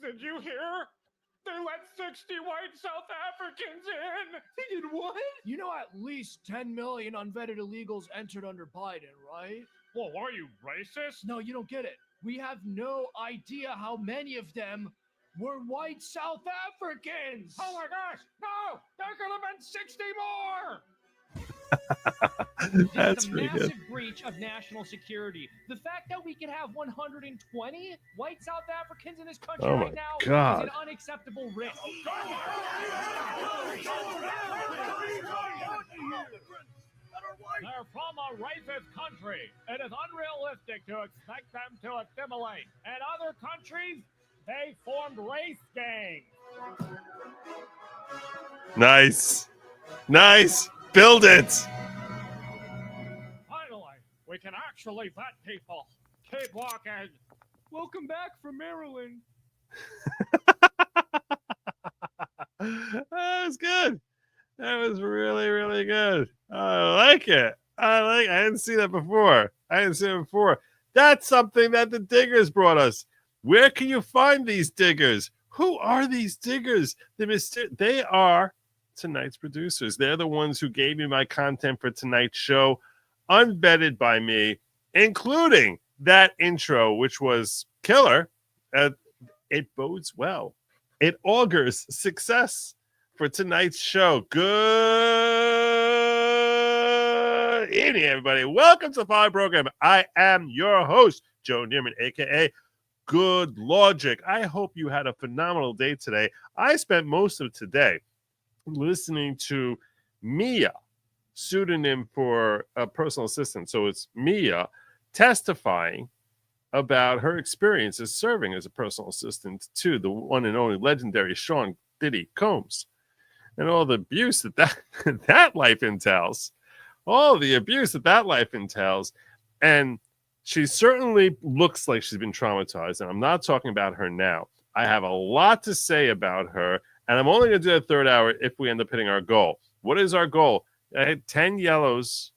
Did you hear? They let 60 white South Africans in. They did what? You know at least 10 million unvetted illegals entered under Biden, right? Well, are you racist? No, you don't get it. We have no idea how many of them were white South Africans. Oh my gosh, no! There could have been 60 more! That's It's a pretty massive good. breach of national security. The fact that we can have 120 white South Africans in this country Oh right my now God. is an unacceptable risk. They're from a racist country. It is unrealistic to expect them to assimilate. In other countries, they formed race gangs. Nice. Nice. Build it. Finally, we can actually vet people. Keep walking. Welcome back from Maryland. That was good. That was really, really good. I like it. I didn't see that before. That's something that the Diggers brought us. Where can you find these Diggers? Who are these Diggers? They are tonight's producers. They're the ones who gave me my content for tonight's show, unvetted by me, including that intro, which was killer. It bodes well. It augurs success for tonight's show. Good evening, everybody. Welcome to the following program. I am your host, Joe Neerman, a.k.a. Good Lawgic. I hope you had a phenomenal day today. I spent most of today listening to Mia, pseudonym for a personal assistant. So it's Mia testifying about her experience as serving as a personal assistant to the one and only legendary Sean Diddy Combs, and all the abuse that life entails. All the abuse that life entails. And she certainly looks like she's been traumatized. And I'm not talking about her now. I have a lot to say about her. And I'm only going to do the third hour if we end up hitting our goal. What is our goal? I had 10 yellows,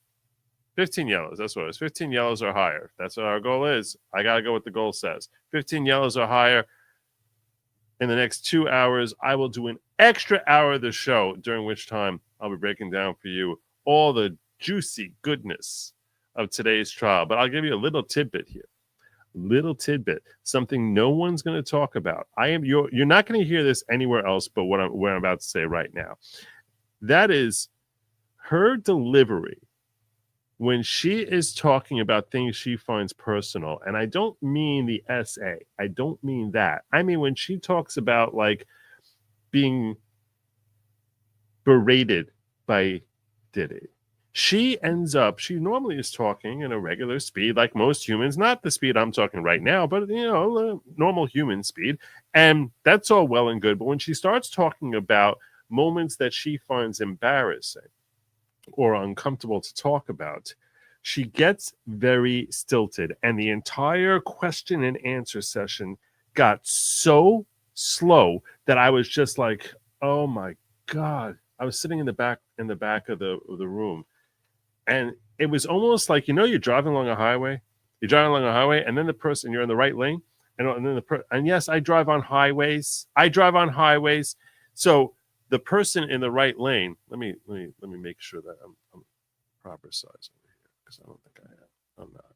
15 yellows. That's what it is. 15 yellows or higher. That's what our goal is. I got to go what the goal says. 15 yellows or higher. In the next 2 hours, I will do an extra hour of the show, during which time I'll be breaking down for you all the juicy goodness of today's trial. But I'll give you a little tidbit here. Something no one's going to talk about. You're not going to hear this anywhere else but what I'm about to say right now. That is her delivery when she is talking about things she finds personal. And I don't mean the essay. I don't mean that. I mean when she talks about like being berated by Diddy. She normally is talking in a regular speed like most humans, not the speed I'm talking right now, but normal human speed. And that's all well and good. But when she starts talking about moments that she finds embarrassing or uncomfortable to talk about, she gets very stilted. And the entire question and answer session got so slow that I was just like, oh my God. I was sitting in the back of the room. And it was almost like, you're driving along a highway. And then the person, you're in the right lane. And yes, I drive on highways. So the person in the right lane, let me make sure that I'm proper size over here, because I don't think I am. I'm not.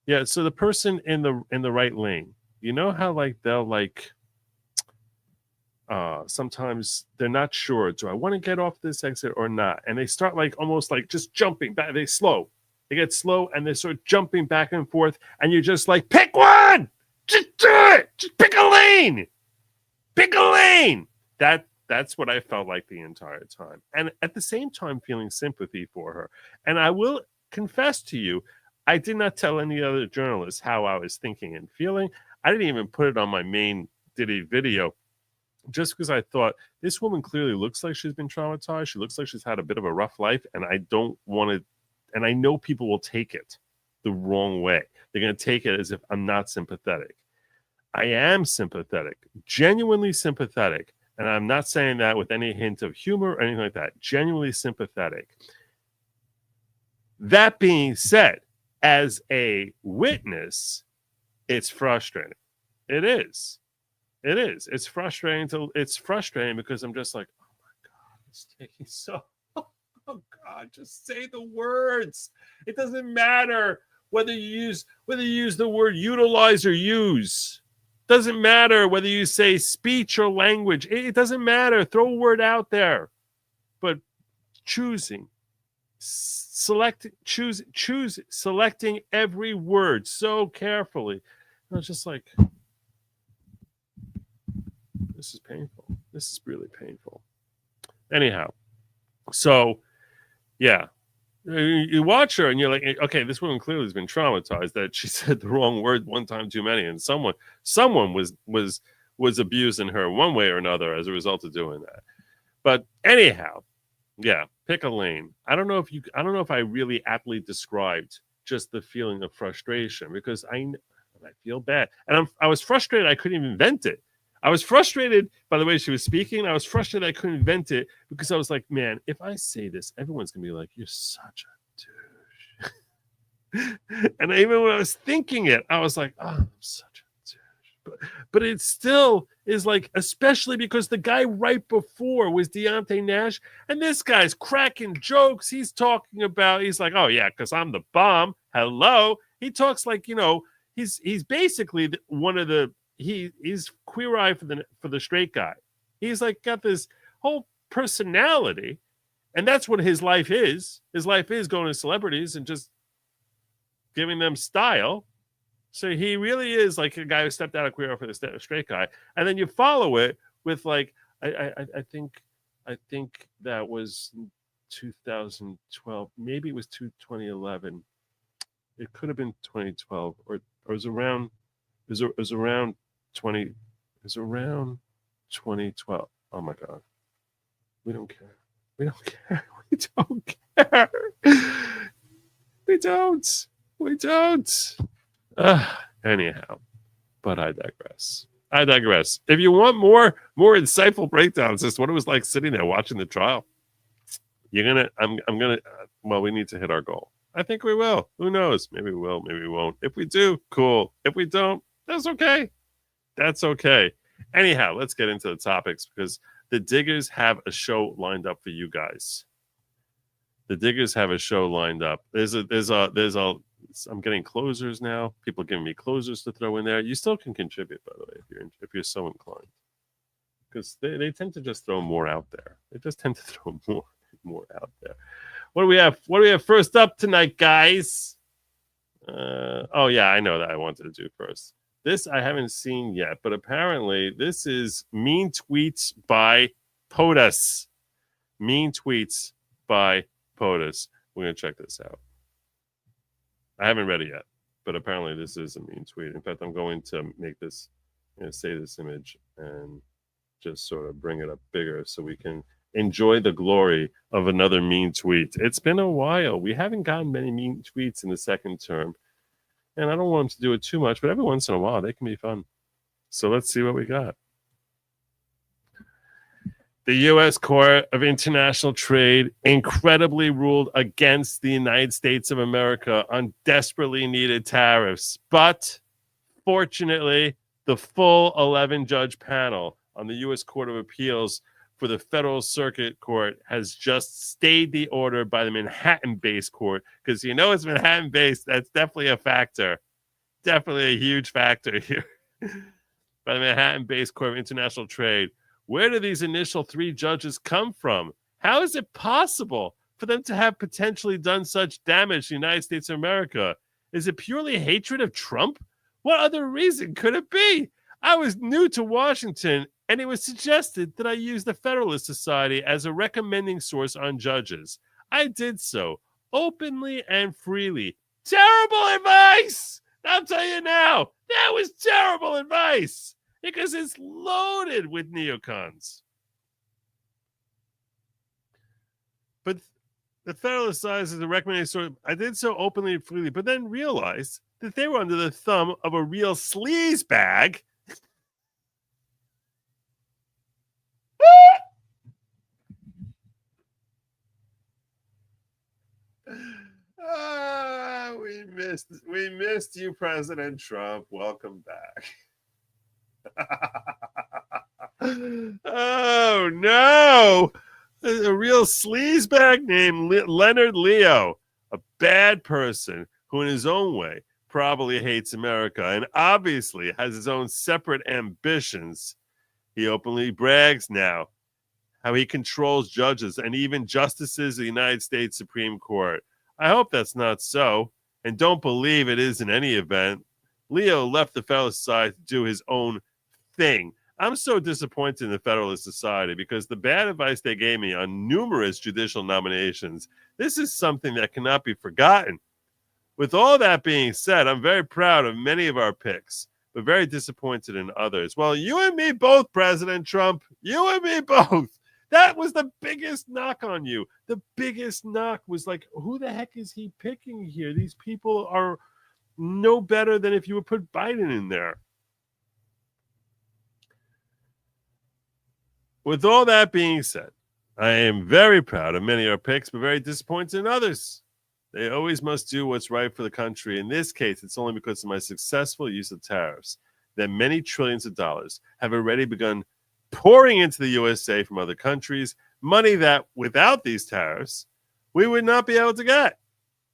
Yeah, so the person in the right lane, you know how like they'll like sometimes they're not sure, do I want to get off this exit or not? And they start like almost like just jumping back. They get slow and they start jumping back and forth, and you're just like, pick one, just do it, just pick a lane. That's what I felt like the entire time. And at the same time, feeling sympathy for her. And I will confess to you, I did not tell any other journalists how I was thinking and feeling. I didn't even put it on my main Diddy video, just because I thought this woman clearly looks like she's been traumatized. She looks like she's had a bit of a rough life. And I don't want to, and I know people will take it the wrong way. They're going to take it as if I'm not sympathetic. I am sympathetic, genuinely sympathetic. And I'm not saying that with any hint of humor or anything like that. Genuinely sympathetic. That being said, as a witness, it's frustrating. It is. It is. It's frustrating. It's frustrating because I'm just like, oh my God, it's taking so. Oh God, just say the words. It doesn't matter whether you use the word utilize or use. Doesn't matter whether you say speech or language. It doesn't matter. Throw a word out there. But selecting every word so carefully. I was just like, this is painful. This is really painful. Anyhow, so yeah, you watch her and you're like, okay, this woman clearly has been traumatized that she said the wrong word one time too many, and someone was abusing her one way or another as a result of doing that. But anyhow, yeah, pick a lane. I don't know if I really aptly described just the feeling of frustration, because I feel bad, and I was frustrated I couldn't even vent it. I was frustrated by the way she was speaking. I was frustrated I couldn't vent it because I was like, man, if I say this, everyone's going to be like, you're such a douche. And even when I was thinking it, I was like, oh, I'm such a douche. But it still is like, especially because the guy right before was Deontay Nash, and this guy's cracking jokes. He's like, oh, yeah, because I'm the bomb. Hello. He talks like, he's basically one of the, he's Queer Eye for the straight guy. He's like got this whole personality, and that's what his life is. His life is going to celebrities and just giving them style. So he really is like a guy who stepped out of Queer Eye for the straight guy, and then you follow it with like I think that was 2012, maybe it was 2011. It could have been 2012, or it was around. It was around 2012. Oh my God. We don't care. We don't care. We don't care. We don't. Anyhow, but I digress. If you want more insightful breakdowns as to what it was like sitting there watching the trial, well, we need to hit our goal. I think we will. Who knows? Maybe we will, maybe we won't. If we do, cool. If we don't, that's okay. That's okay. Anyhow, let's get into the topics because the Diggers have a show lined up for you guys. The Diggers have a show lined up. I'm getting closers now. People giving me closers to throw in there. You still can contribute, by the way, if you're so inclined, because they tend to just throw more out there. They just tend to throw more out there. What do we have? What do we have first up tonight, guys? Oh yeah, I know that I wanted to do first. This I haven't seen yet, but apparently this is Mean Tweets by POTUS. Mean Tweets by POTUS. We're going to check this out. I haven't read it yet, but apparently this is a mean tweet. In fact, I'm going to make this, say this image and just sort of bring it up bigger so we can enjoy the glory of another mean tweet. It's been a while. We haven't gotten many mean tweets in the second term. And I don't want them to do it too much, but every once in a while, they can be fun. So let's see what we got. The U.S. Court of International Trade incredibly ruled against the United States of America on desperately needed tariffs. But fortunately, the full 11-judge panel on the U.S. Court of Appeals for the Federal Circuit Court has just stayed the order by the Manhattan-based court, because it's Manhattan-based. That's definitely a factor. Definitely a huge factor here. By the Manhattan-based Court of International Trade. Where do these initial 3 judges come from? How is it possible for them to have potentially done such damage to the United States of America? Is it purely hatred of Trump? What other reason could it be? I was new to Washington, and it was suggested that I use the Federalist Society as a recommending source on judges. I did so openly and freely. Terrible advice! I'll tell you now, that was terrible advice because it's loaded with neocons. But the Federalist Society is a recommending source. I did so openly and freely, but then realized that they were under the thumb of a real sleazebag. We missed you, President Trump. Welcome back. Oh, no. A real sleazebag named Leonard Leo, a bad person who in his own way probably hates America and obviously has his own separate ambitions. He openly brags now how he controls judges and even justices of the United States Supreme Court. I hope that's not so, and don't believe it is in any event. Leo left the Federalist Society to do his own thing. I'm so disappointed in the Federalist Society because the bad advice they gave me on numerous judicial nominations, this is something that cannot be forgotten. With all that being said, I'm very proud of many of our picks, but very disappointed in others. Well, you and me both, President Trump. You and me both. That was the biggest knock on you. The biggest knock was like, who the heck is he picking here? These people are no better than if you would put Biden in there. With all that being said, I am very proud of many of our picks, but very disappointed in others. They always must do what's right for the country. In this case, it's only because of my successful use of tariffs that many trillions of dollars have already begun pouring into the USA from other countries, money that without these tariffs, we would not be able to get.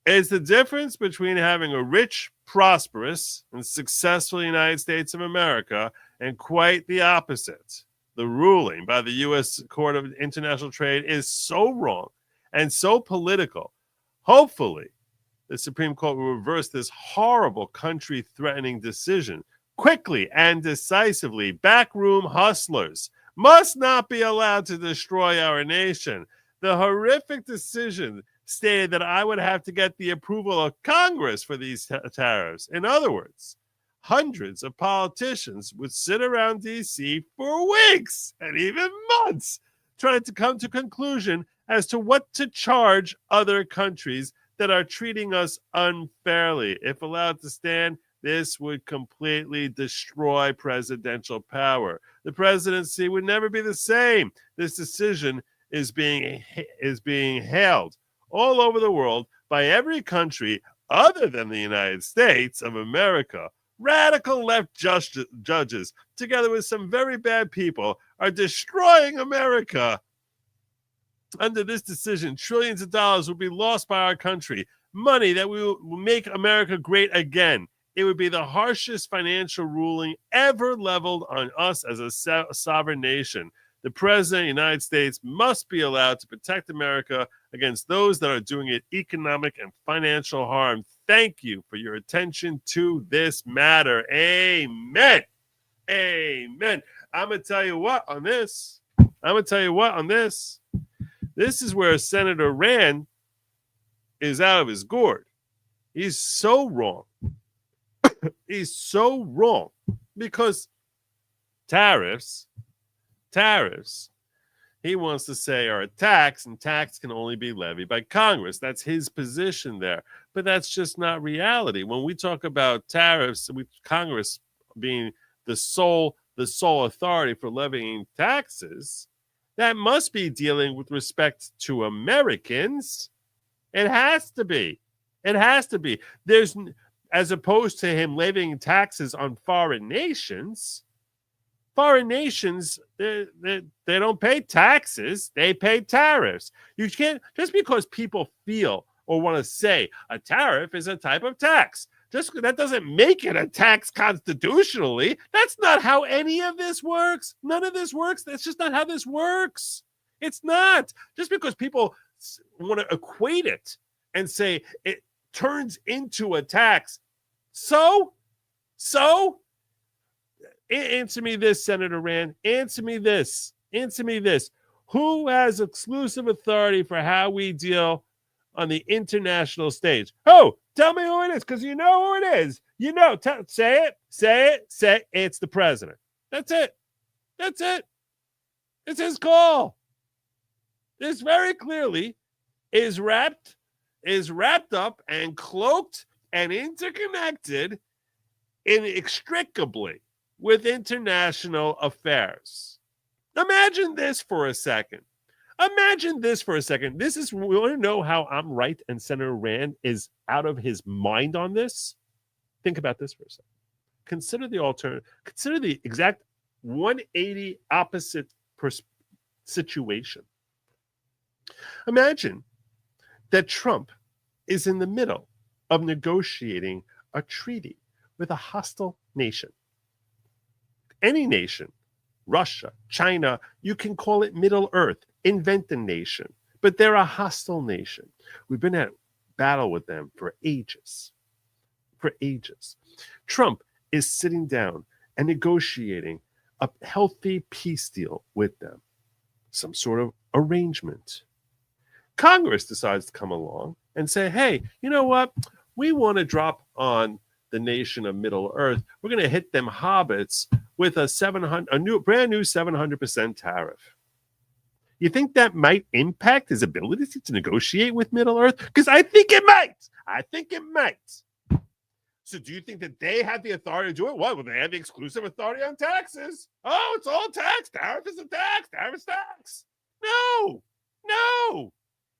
It's the difference between having a rich, prosperous, and successful United States of America and quite the opposite. The ruling by the U.S. Court of International Trade is so wrong and so political. Hopefully, the Supreme Court will reverse this horrible country-threatening decision quickly and decisively. Backroom hustlers must not be allowed to destroy our nation. The horrific decision stated that I would have to get the approval of Congress for these tariffs. In other words, hundreds of politicians would sit around D.C. for weeks and even months trying to come to a conclusion as to what to charge other countries that are treating us unfairly. If allowed to stand, this would completely destroy presidential power. The presidency would never be the same. This decision is being hailed all over the world by every country other than the United States of America. Radical left judges, together with some very bad people, are destroying America. Under this decision, trillions of dollars will be lost by our country, money that will make America great again. It would be the harshest financial ruling ever leveled on us as a sovereign nation. The President of the United States must be allowed to protect America against those that are doing it economic and financial harm. Thank you for your attention to this matter. Amen. Amen. I'm going to tell you what on this. This is where Senator Rand is out of his gourd. He's so wrong. He's so wrong because tariffs, he wants to say are a tax, and tax can only be levied by Congress. That's his position there. But that's just not reality. When we talk about tariffs, with Congress being the sole authority for levying taxes, that must be dealing with respect to Americans. It has to be. It has to be. There's, as opposed to him levying taxes on foreign nations, they don't pay taxes, they pay tariffs. You can't, just because people feel or want to say a tariff is a type of tax, just that doesn't make it a tax constitutionally. That's not how any of this works. None of this works. That's just not how this works. It's not. Just because people want to equate it and say it turns into a tax. So answer me this, Senator Rand. Answer me this. Who has exclusive authority for how we deal on the international stage? Who? Tell me who it is, because you know who it is. You know, say it. It's the president. That's it. It's his call. This very clearly is wrapped up and cloaked and interconnected inextricably with international affairs. Imagine this for a second. This is, we want to know how I'm right and Senator Rand is out of his mind on this? Think about this for a second. Consider the alternative. Consider the exact 180 opposite situation. Imagine that Trump is in the middle of negotiating a treaty with a hostile nation. Any nation, Russia, China, you can call it Middle Earth, invent a nation, but they're a hostile nation. We've been at battle with them for ages. For ages. Trump is sitting down and negotiating a healthy peace deal with them, some sort of arrangement. Congress decides to come along and say, hey, you know what? We want to drop on the nation of Middle Earth. We're going to hit them hobbits with a brand new 700% tariff. You think that might impact his ability to negotiate with Middle Earth? Because I think it might. I think it might. So do you think that they have the authority to do it? Well, they have the exclusive authority on taxes. Oh, it's all tax. Tariff is a tax. Tariff is tax. No.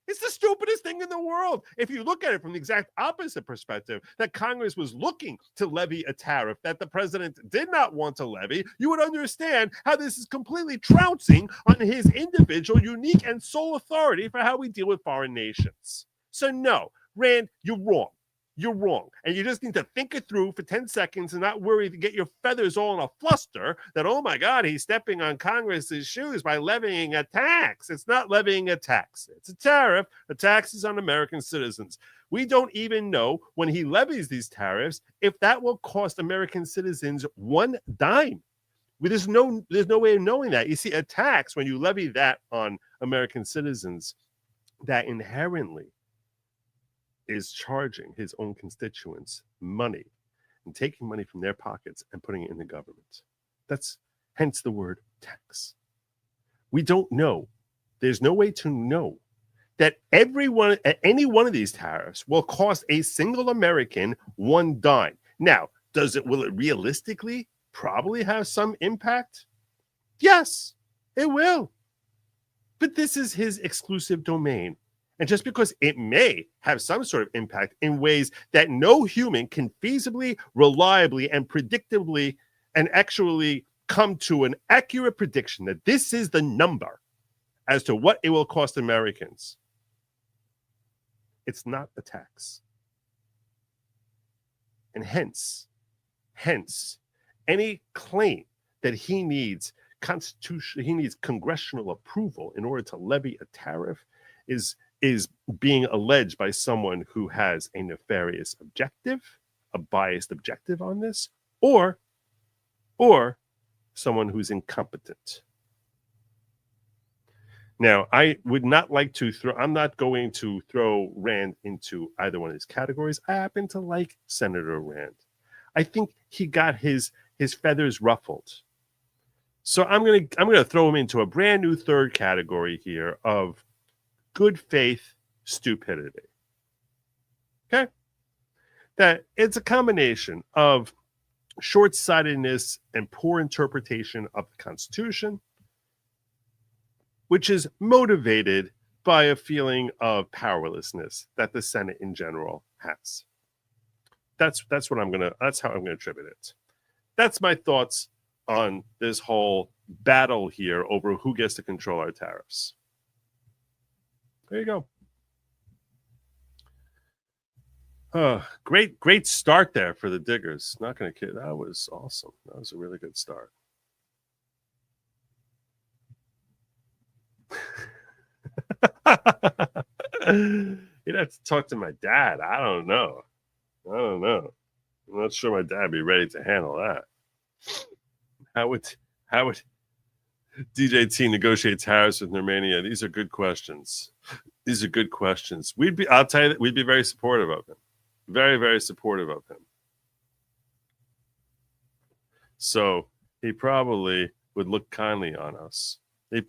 It's the stupidest thing in the world. If you look at it from the exact opposite perspective, that Congress was looking to levy a tariff that the president did not want to levy, you would understand how this is completely trouncing on his individual, unique, and sole authority for how we deal with foreign nations. So no, Rand, you're wrong. You're wrong. And you just need to think it through for 10 seconds and not worry to get your feathers all in a fluster that, oh my God, he's stepping on Congress's shoes by levying a tax. It's not levying a tax. It's a tariff. The tax is on American citizens. We don't even know when he levies these tariffs if that will cost American citizens one dime. There's no way of knowing that. You see, a tax, when you levy that on American citizens, that inherently is charging his own constituents money and taking money from their pockets and putting it in the government. That's hence the word tax. We don't know. There's no way to know that any one of these tariffs will cost a single American one dime. Now, will it realistically probably have some impact? Yes, it will. But this is his exclusive domain. And just because it may have some sort of impact in ways that no human can feasibly, reliably, and predictably and actually come to an accurate prediction that this is the number as to what it will cost Americans, it's not a tax. And hence, any claim that he needs congressional approval in order to levy a tariff is being alleged by someone who has a nefarious objective, a biased objective on this, or someone who's incompetent. Now, I would not like to I'm not going to throw Rand into either one of these categories. I happen to like Senator Rand. I think he got his feathers ruffled. So I'm gonna throw him into a brand new third category here of good faith stupidity. Okay? That it's a combination of short-sightedness and poor interpretation of the Constitution, which is motivated by a feeling of powerlessness that the Senate in general has. That's how I'm gonna attribute it. That's my thoughts on this whole battle here over who gets to control our tariffs. There you go. Great start there for the Diggers. Not going to kid. That was awesome. That was a really good start. You'd have to talk to my dad. I don't know. I'm not sure my dad would be ready to handle that. How would DJT negotiate tariffs with Romania? These are good questions. I'll tell you that we'd be very supportive of him. Very, very supportive of him. So he probably would look kindly on us. in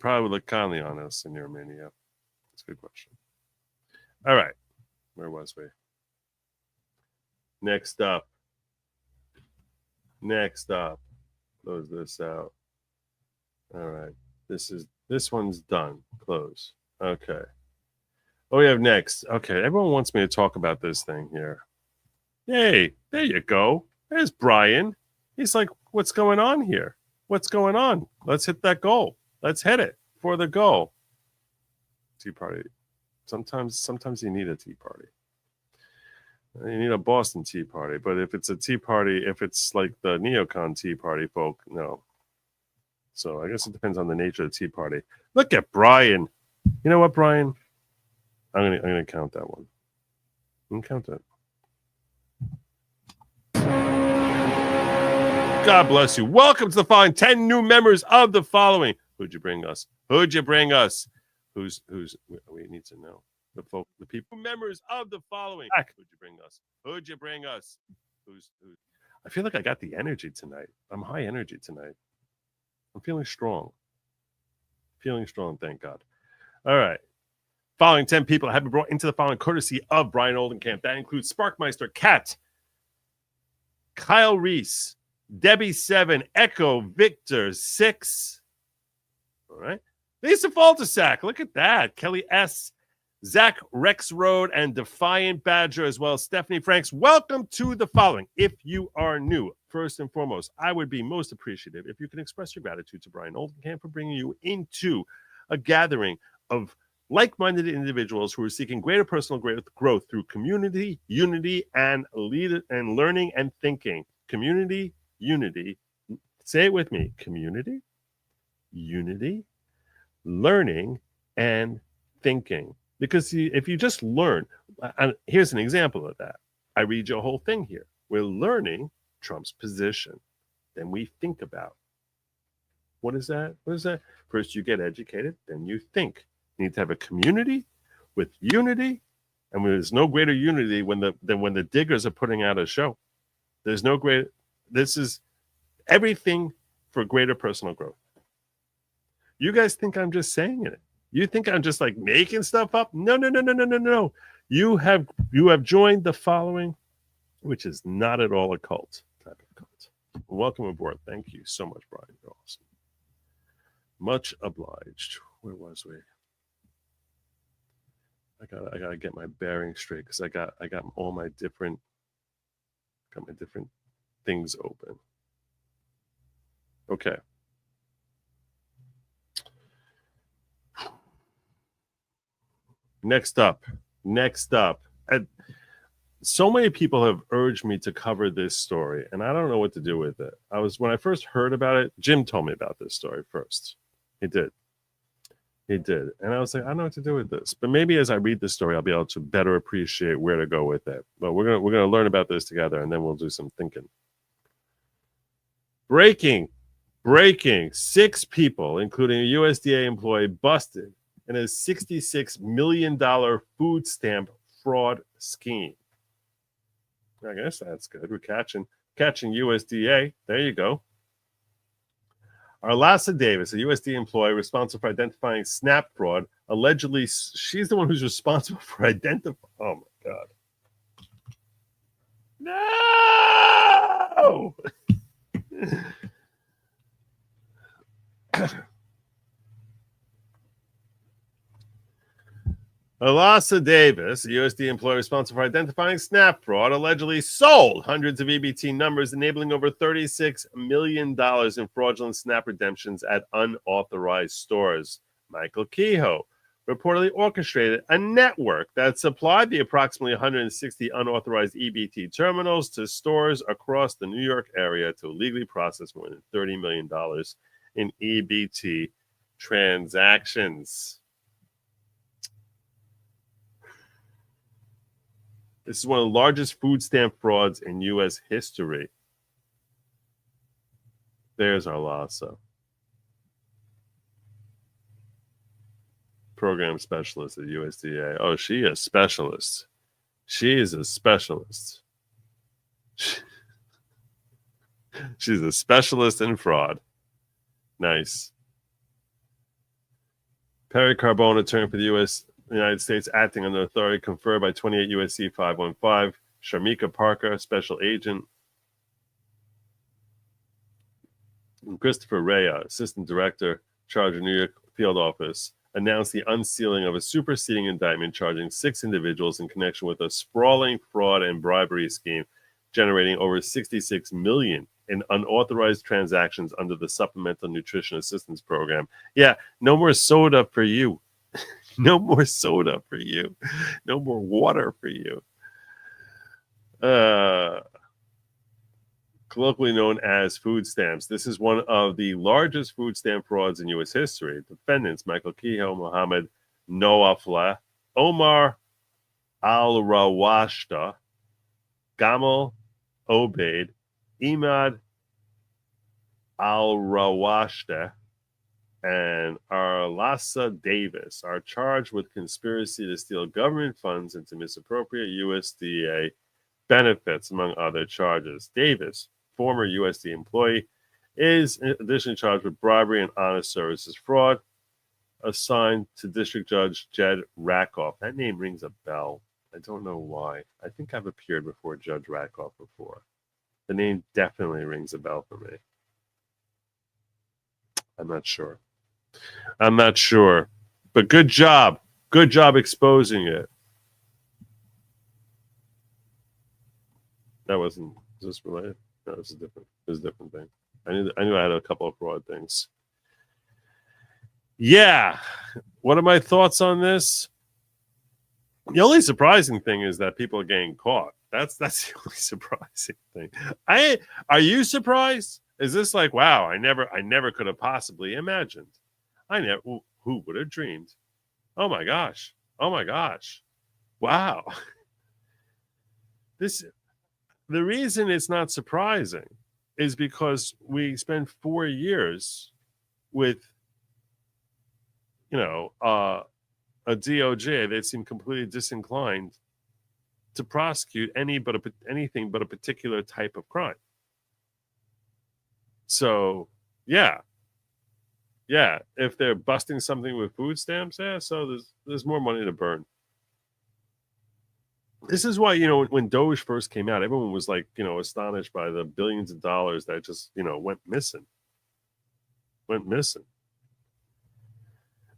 Romania. That's a good question. All right. Where was we? Next up. Close this out. All right. This one's done. Close. Okay. Oh, we have next. Okay. Everyone wants me to talk about this thing here. Yay. There you go. There's Brian. He's like, what's going on here? What's going on? Let's hit that goal. Let's hit it for the goal. Tea party. Sometimes you need a tea party. You need a Boston Tea Party, but if it's a tea party, if it's like the neocon Tea Party folk, no. So I guess it depends on the nature of the tea party. Look at Brian. You know what, Brian? I'm gonna count that one. I'm gonna count that. God bless you. Welcome to the following 10 new members of the following. Who'd you bring us? Who'd you bring us? Who's we need to know. The people members of the following. Who'd you bring us? Who'd you bring us? Who's I feel like I got the energy tonight. I'm high energy tonight. I'm feeling strong. Thank God. All right. Following 10 people have been brought into the following courtesy of Brian Oldenkamp. That includes Sparkmeister, Kat, Kyle Reese, Debbie 7, Echo, Victor 6. All right. Lisa Faltersack. Look at that. Kelly S. Zach Rex Road and Defiant Badger, as well as Stephanie Franks. Welcome to the following. If you are new, first and foremost, I would be most appreciative if you can express your gratitude to Brian Oldenkamp for bringing you into a gathering of like-minded individuals who are seeking greater personal growth through community, unity, and learning and thinking. Community, unity. Say it with me. Community, unity, learning, and thinking. Because if you just learn, and here's an example of that. I read your whole thing here. We're learning Trump's position. Then we think about. What is that? First you get educated, then you think. You need to have a community with unity, and there's no greater unity than when the diggers are putting out a show. There's no greater. This is everything for greater personal growth. You guys think I'm just saying it. You think I'm just like making stuff up? No. You have joined the following, which is not at all a cult type of cult. Welcome aboard. Thank you so much, Brian. You're awesome. Much obliged. Where was we? I gotta get my bearings straight because I got all my different things open. Okay. Next up. So many people have urged me to cover this story, and I don't know what to do with it. When I first heard about it, Jim told me about this story first. He did. And I was like, I don't know what to do with this. But maybe as I read the story, I'll be able to better appreciate where to go with it. But we're gonna learn about this together, and then we'll do some thinking. Breaking. 6 people, including a USDA employee, busted in a $66 million food stamp fraud scheme. I guess that's good. We're catching USDA. There you go. Arlasa Davis, a USDA employee responsible for identifying SNAP fraud, allegedly, she's the one who's responsible for identifying. Oh my God. No! Arlasa Davis, a USDA employee responsible for identifying SNAP fraud, allegedly sold hundreds of EBT numbers, enabling over $36 million in fraudulent SNAP redemptions at unauthorized stores. Michael Kehoe reportedly orchestrated a network that supplied the approximately 160 unauthorized EBT terminals to stores across the New York area to illegally process more than $30 million in EBT transactions. This is one of the largest food stamp frauds in U.S. history. There's Arlasa. Program specialist at USDA. Oh, she is a specialist. She is a specialist. She's a specialist in fraud. Nice. Perry Carbone, attorney for the United States, acting under authority conferred by 28 U.S.C. 515. Sharmika Parker, special agent. And Christopher Rea, assistant director, charge of New York field office, announced the unsealing of a superseding indictment charging 6 individuals in connection with a sprawling fraud and bribery scheme generating over 66 million in unauthorized transactions under the Supplemental Nutrition Assistance Program. Yeah, no more soda for you. No more soda for you. No more water for you. Colloquially known as food stamps. This is one of the largest food stamp frauds in U.S. history. Defendants Michael Kehoe, Mohammed Noafleh, Omar Al-Rawashta, Gamal Obeid, Imad Al-Rawashta, and Arlasa Davis are charged with conspiracy to steal government funds and to misappropriate USDA benefits, among other charges. Davis, former USDA employee, is additionally charged with bribery and honest services fraud, assigned to District Judge Jed Rakoff. That name rings a bell. I don't know why. I think I've appeared before Judge Rakoff before. The name definitely rings a bell for me. I'm not sure. But good job. Good job exposing it. That wasn't, is this related? No, this is different. It was a different thing. I knew I had a couple of fraud things. Yeah. What are my thoughts on this? The only surprising thing is that people are getting caught. That's the only surprising thing. Are you surprised? Is this like, wow, I never could have possibly imagined. Who would have dreamed? Oh my gosh. Wow. The reason it's not surprising is because we spent 4 years with, a DOJ that seemed completely disinclined to prosecute anything but a particular type of crime. So, yeah, if they're busting something with food stamps, so there's more money to burn. This is why, when Doge first came out, everyone was like, astonished by the billions of dollars that just, went missing.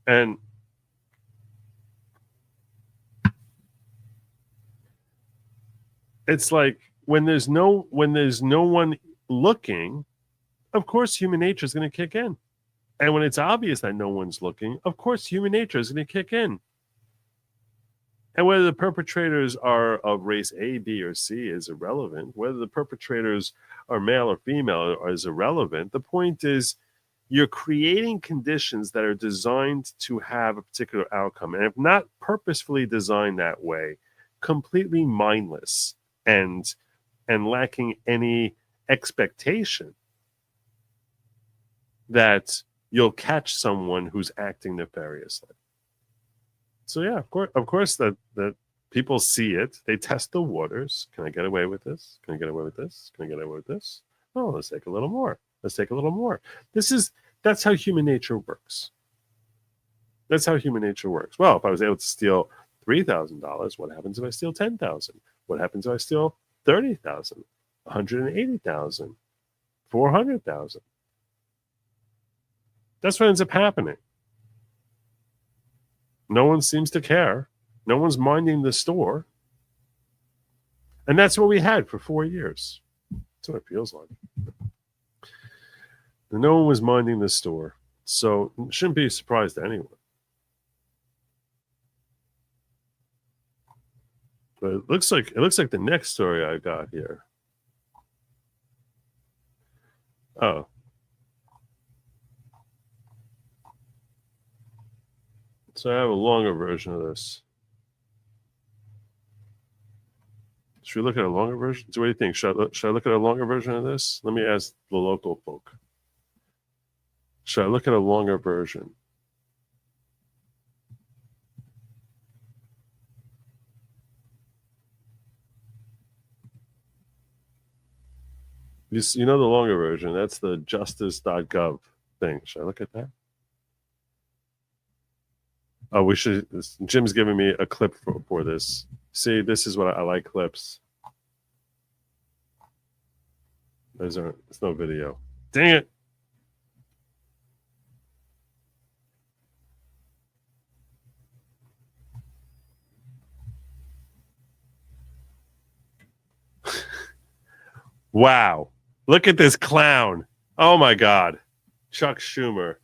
And it's like when there's no one looking, of course human nature is going to kick in. And when it's obvious that no one's looking, of course human nature is going to kick in. And whether the perpetrators are of race A, B, or C is irrelevant. Whether the perpetrators are male or female is irrelevant. The point is, you're creating conditions that are designed to have a particular outcome. And if not purposefully designed that way, completely mindless and lacking any expectation that you'll catch someone who's acting nefariously. So yeah, of course that people see it. They test the waters. Can I get away with this? Can I get away with this? Can I get away with this? Oh, let's take a little more. Let's take a little more. That's how human nature works. That's how human nature works. Well, if I was able to steal $3,000, what happens if I steal 10,000? What happens if I steal 30,000, 180,000, 400,000? That's what ends up happening. No one seems to care. No one's minding the store. And that's what we had for 4 years. That's what it feels like. No one was minding the store. So it shouldn't be a surprise to anyone. But it looks like the next story I got here. Oh. So I have a longer version of this. Should we look at a longer version? So what do you think? Should I look at a longer version of this? Let me ask the local folk. Should I look at a longer version? You know the longer version. That's the justice.gov thing. Should I look at that? Oh, we should. Jim's giving me a clip for this. See, this is what I like, clips. There's no video. Dang it. Wow. Look at this clown. Oh my God. Chuck Schumer.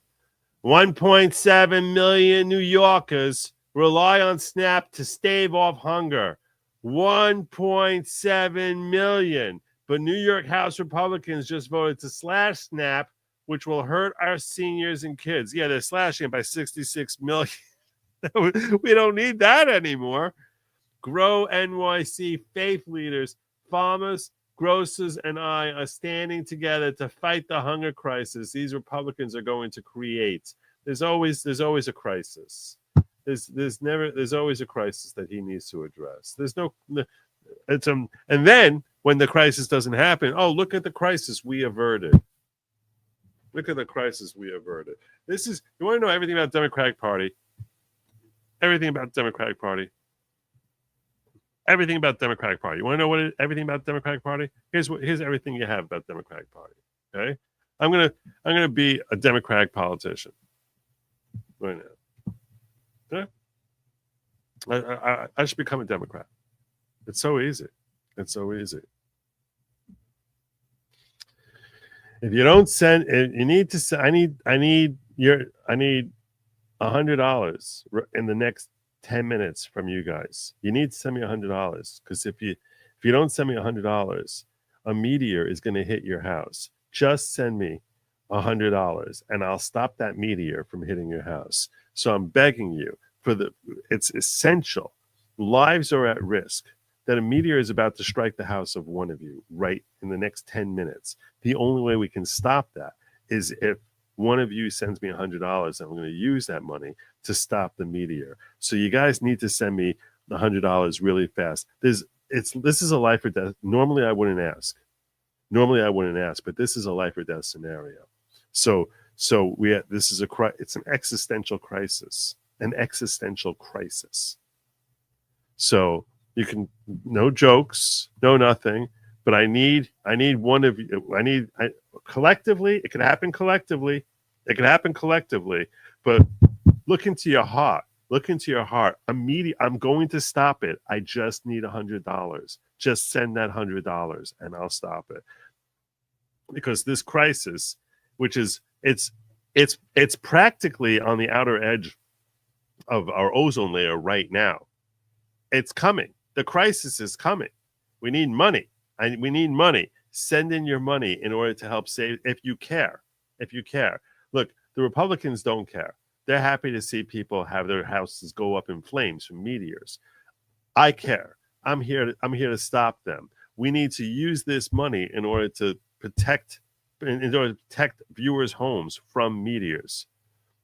1.7 million New Yorkers rely on SNAP to stave off hunger. 1.7 million. But New York House Republicans just voted to slash SNAP, which will hurt our seniors and kids. Yeah, they're slashing it by 66 million. We don't need that anymore. Grow NYC faith leaders, farmers, grocers, and I are standing together to fight the hunger crisis these Republicans are going to create. There's always a crisis. There's always a crisis that he needs to address. And then when the crisis doesn't happen, oh, look at the crisis we averted. Look at the crisis we averted. You want to know everything about the Democratic Party? Everything about the Democratic Party. Everything about the Democratic Party. You want to know everything about the Democratic Party? Here's everything you have about the Democratic Party. Okay, I'm gonna be a Democratic politician right now. Yeah, I should become a Democrat. It's so easy. It's so easy. If you don't send, you need to send. I need $100 in the next 10 minutes from you guys. You need to send me $100 because if you don't send me $100, a meteor is going to hit your house. Just send me $100 and I'll stop that meteor from hitting your house. So I'm begging you it's essential. Lives are at risk that a meteor is about to strike the house of one of you right in the next 10 minutes. The only way we can stop that is if one of you sends me $100 and I'm going to use that money to stop the meteor. So you guys need to send me the $100 really fast. This is a life or death. Normally I wouldn't ask, but this is a life or death scenario. So it's an existential crisis, So you can, no jokes, no nothing, but I need one of you. Collectively, it can happen collectively. But look into your heart. I'm going to stop it. I just need $100. Just send that $100 and I'll stop it. Because this crisis, which is it's practically on the outer edge of our ozone layer right now. It's coming. The crisis is coming. We need money. We need money. Send in your money in order to help save, if you care. Look, the Republicans don't care. They're happy to see people have their houses go up in flames from meteors. I care. I'm here to stop them. We need to use this money in order to protect viewers' homes from meteors.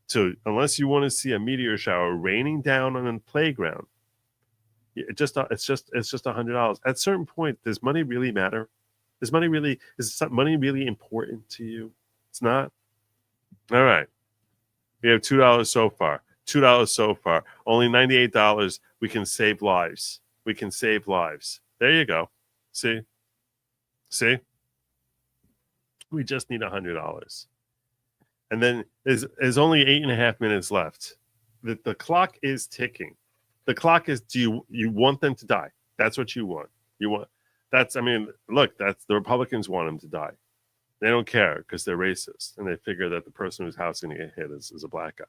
So unless you want to see a meteor shower raining down on a playground, it's just $100. At a certain point, does money really matter? Is money really important to you? It's not. All right. We have $2 so far. Only $98. We can save lives. There you go. See? We just need $100. And then there's only 8.5 minutes left. The clock is ticking. The clock is, do you want them to die? That's what you want. That's the Republicans want them to die. They don't care because they're racist and they figure that the person whose house is going to get hit is a black guy.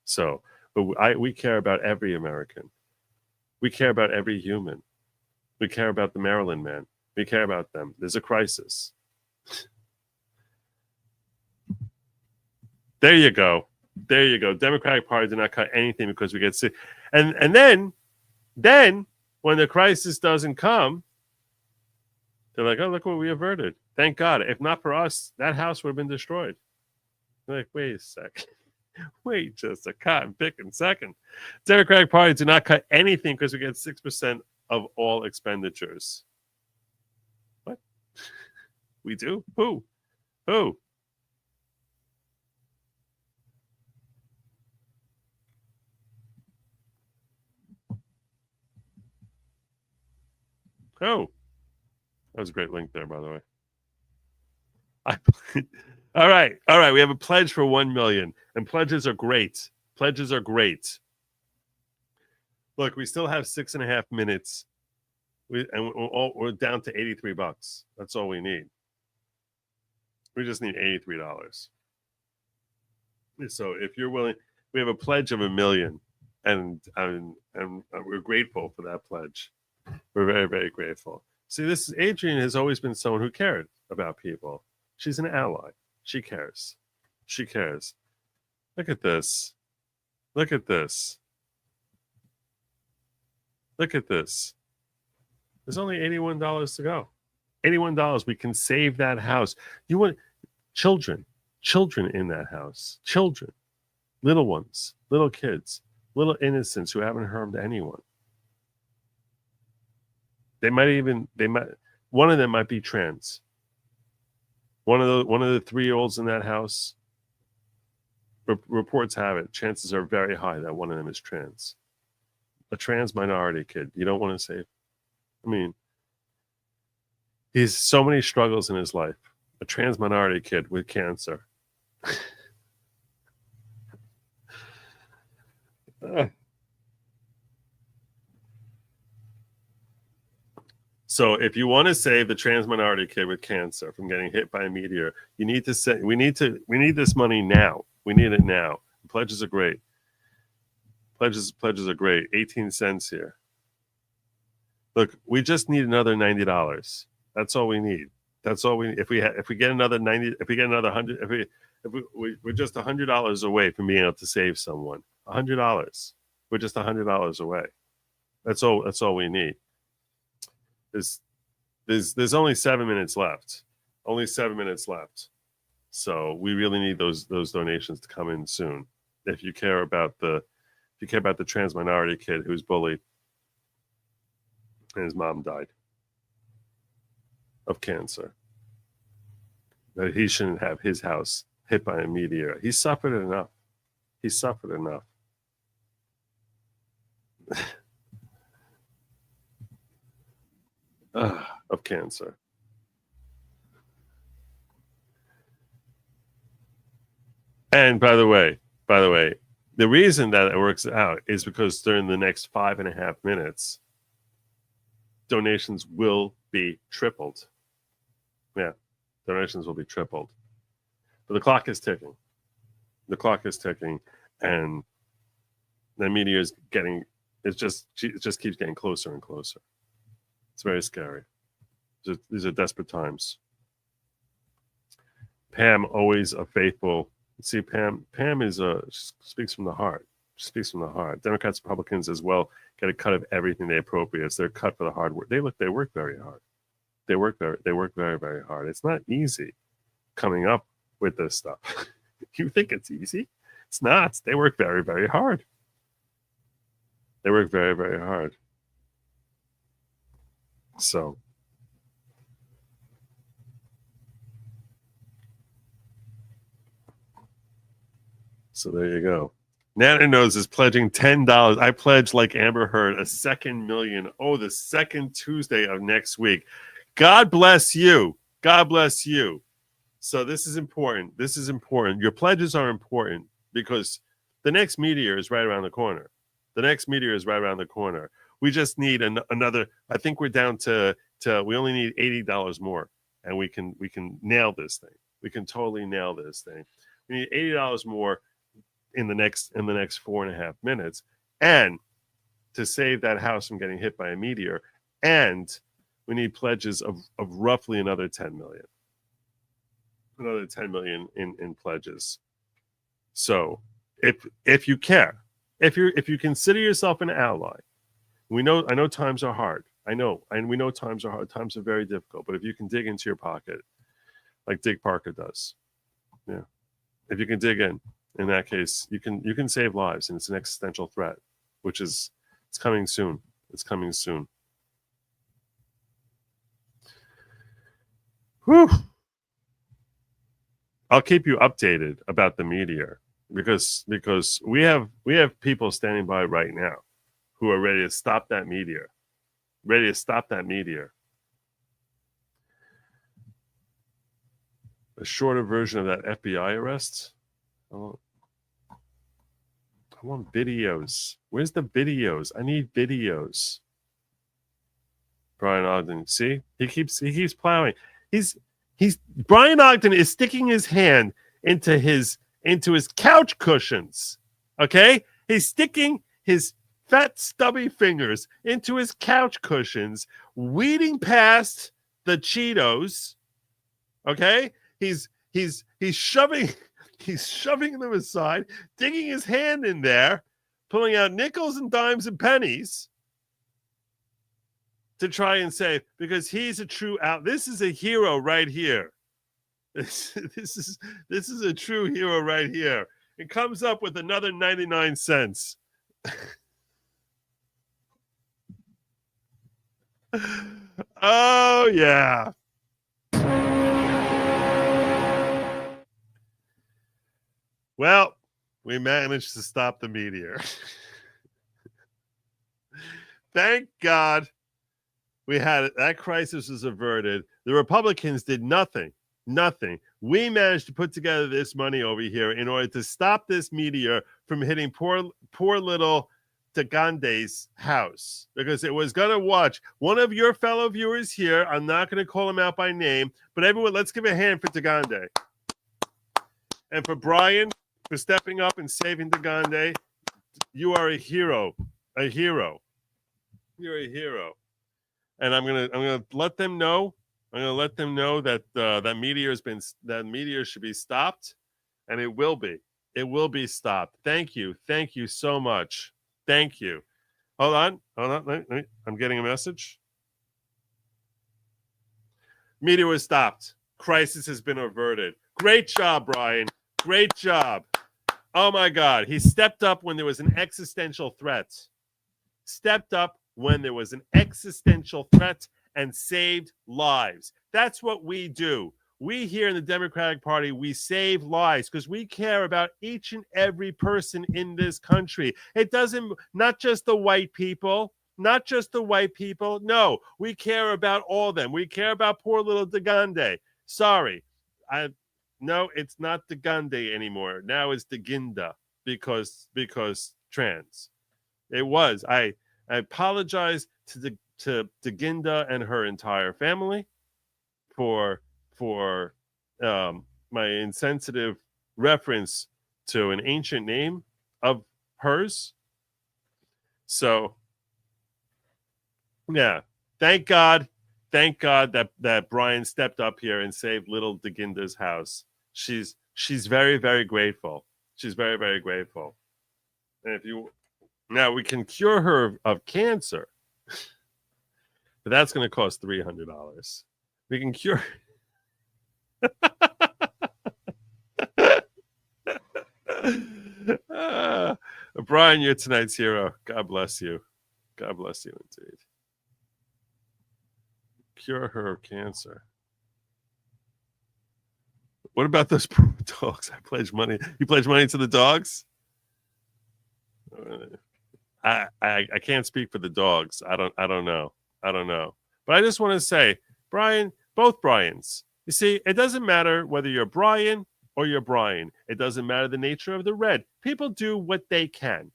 So, but we care about every American. We care about every human. We care about the Maryland man. We care about them. There's a crisis. There you go. Democratic Party did not cut anything because we get sick. And then when the crisis doesn't come, they're like, oh, look what we averted. Thank God. If not for us, that house would have been destroyed. They're like, wait a second. Wait just a cotton picking second. Democratic Party did not cut anything because we get 6% of all expenditures. What? We do? Who? Oh, that was a great link there, by the way. All right. We have a pledge for 1 million, and pledges are great. Look, we still have 6.5 minutes, we're down to $83. That's all we need. We just need $83. So if you're willing, we have a pledge of $1 million, and we're grateful for that pledge. We're very, very grateful. See, this is Adrienne has always been someone who cared about people. She's an ally. She cares. She cares. Look at this. Look at this. Look at this. There's only $81 to go. $81. We can save that house. You want children in that house. Children. Little ones. Little kids. Little innocents who haven't harmed anyone. One of them might be trans. One of the 3-year-olds in that house, reports have it, chances are very high that one of them is trans. A trans minority kid. You don't want to save. I mean, he has so many struggles in his life. A trans minority kid with cancer. So if you want to save the trans minority kid with cancer from getting hit by a meteor, you need to say we need this money now. We need it now. Pledges are great. Pledges are great. 18 cents here. Look, we just need another $90. That's all we need. That's all we need. If we get another 90, if we get another 100, we're just $100 away from being able to save someone. $100. We're just $100 away. That's all we need. There's only 7 minutes left. Only 7 minutes left. So we really need those donations to come in soon. If you care about the trans minority kid who's bullied and his mom died of cancer, that he shouldn't have his house hit by a meteor. He suffered enough. He suffered enough. Of cancer. And by the way, the reason that it works out is because during the next 5.5 minutes, donations will be tripled. Yeah, donations will be tripled. But the clock is ticking. The clock is ticking, and the meteor is getting. It just keeps getting closer and closer. It's very scary. These are desperate times. Pam, always a faithful. See, Pam is speaks from the heart. She speaks from the heart. Democrats, Republicans as well get a cut of everything they appropriate. It's their cut for the hard work. They work very hard. They work very, very hard. It's not easy coming up with this stuff. You think it's easy? It's not. They work very, very hard. They work very, very hard. So there you go. Nana Knows is pledging $10. I pledge, like Amber Heard, a second million. Oh, the second Tuesday of next week. God bless you. God bless you. So this is important. This is important. Your pledges are important because the next meteor is right around the corner. The next meteor is right around the corner. We just need another. I think we're down to we only need $80 more, and we can nail this thing. We can totally nail this thing. We need $80 more in the next 4.5 minutes, and to save that house from getting hit by a meteor, and we need pledges of roughly another 10 million. Another 10 million in pledges. So if you care, if you consider yourself an ally, I know times are hard. We know times are hard. Times are very difficult. But if you can dig into your pocket, like Dick Parker does, yeah. If you can dig in that case, you can save lives, and it's an existential threat, it's coming soon. It's coming soon. Whew. I'll keep you updated about the meteor because we have people standing by right now who are ready to stop that meteor. Ready to stop that meteor. A shorter version of that FBI arrest. I want videos. Where's the videos? I need videos. Brian Ogden. See? He keeps plowing. Brian Ogden is sticking his hand into his couch cushions. Okay? He's sticking his fat stubby fingers into his couch cushions, weeding past the Cheetos. Okay? He's shoving them aside, digging his hand in there, pulling out nickels and dimes and pennies to try and save, because he's a true out. This is a hero right here. This is a true hero right here. It comes up with another 99 cents. Oh yeah. Well, we managed to stop the meteor. Thank God we had it. That crisis was averted. The Republicans did nothing. We managed to put together this money over here in order to stop this meteor from hitting poor little Tagande's house, because it was going to watch one of your fellow viewers here. I'm not going to call him out by name, but everyone, let's give a hand for Tagande and for Brian for stepping up and saving Tagande. You are a hero. You're a hero. And I'm gonna let them know. I'm gonna let them know that that meteor should be stopped, and it will be. It will be stopped. Thank you so much. Thank you. Hold on. I'm getting a message. Meteor was stopped. Crisis has been averted. Great job, Brian. Great job. Oh my God. He stepped up when there was an existential threat. And saved lives. That's what we do. We here in the Democratic Party, we save lives because we care about each and every person in this country. It doesn't, not just the white people. No, we care about all of them. We care about poor little Dagande. Sorry. No, it's not Dagande anymore. Now it's Daginda because trans. It was. I apologize to Daginda and her entire family for my insensitive reference to an ancient name of hers. So yeah, thank God that Brian stepped up here and saved little Daginda's house. She's very, very grateful. She's very, very grateful. And now we can cure her of cancer, but that's going to cost $300. We can cure. Brian, you're tonight's hero. God bless you. God bless you indeed. Cure her of cancer. What about those dogs? I pledge money. You pledge money to the dogs? I can't speak for the dogs. I don't know. But I just want to say, Brian, both Brians. You see, it doesn't matter whether you're Brian or you're Brian. It doesn't matter the nature of the red. People do what they can.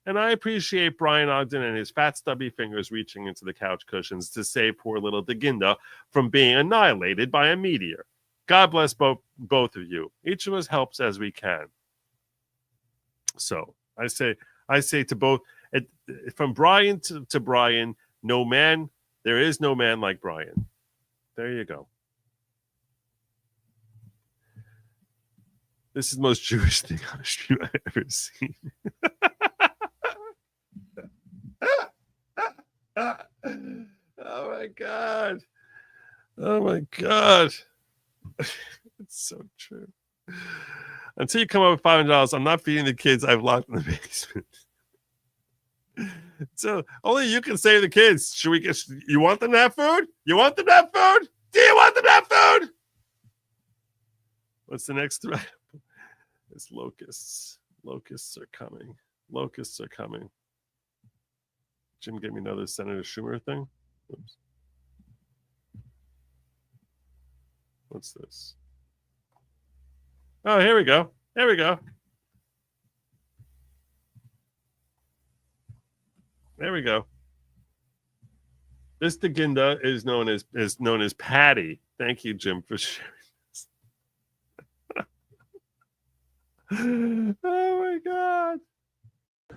And I appreciate Brian Ogden and his fat stubby fingers reaching into the couch cushions to save poor little Daginda from being annihilated by a meteor. God bless both of you. Each of us helps as we can. So I say to both, from Brian to Brian, there is no man like Brian. There you go. This is the most Jewish thing on a stream I've ever seen. Oh my God. It's so true. Until you come up with $500, I'm not feeding the kids I've locked in the basement. So only you can save the kids. You want them to have food? Do you want them to have food? What's the next threat? It's locusts. Locusts are coming. Jim gave me another Senator Schumer thing. Oops. What's this? Oh, here we go. There we go. This Daginda is known as Patty. Thank you, Jim, for sharing this. Oh my God.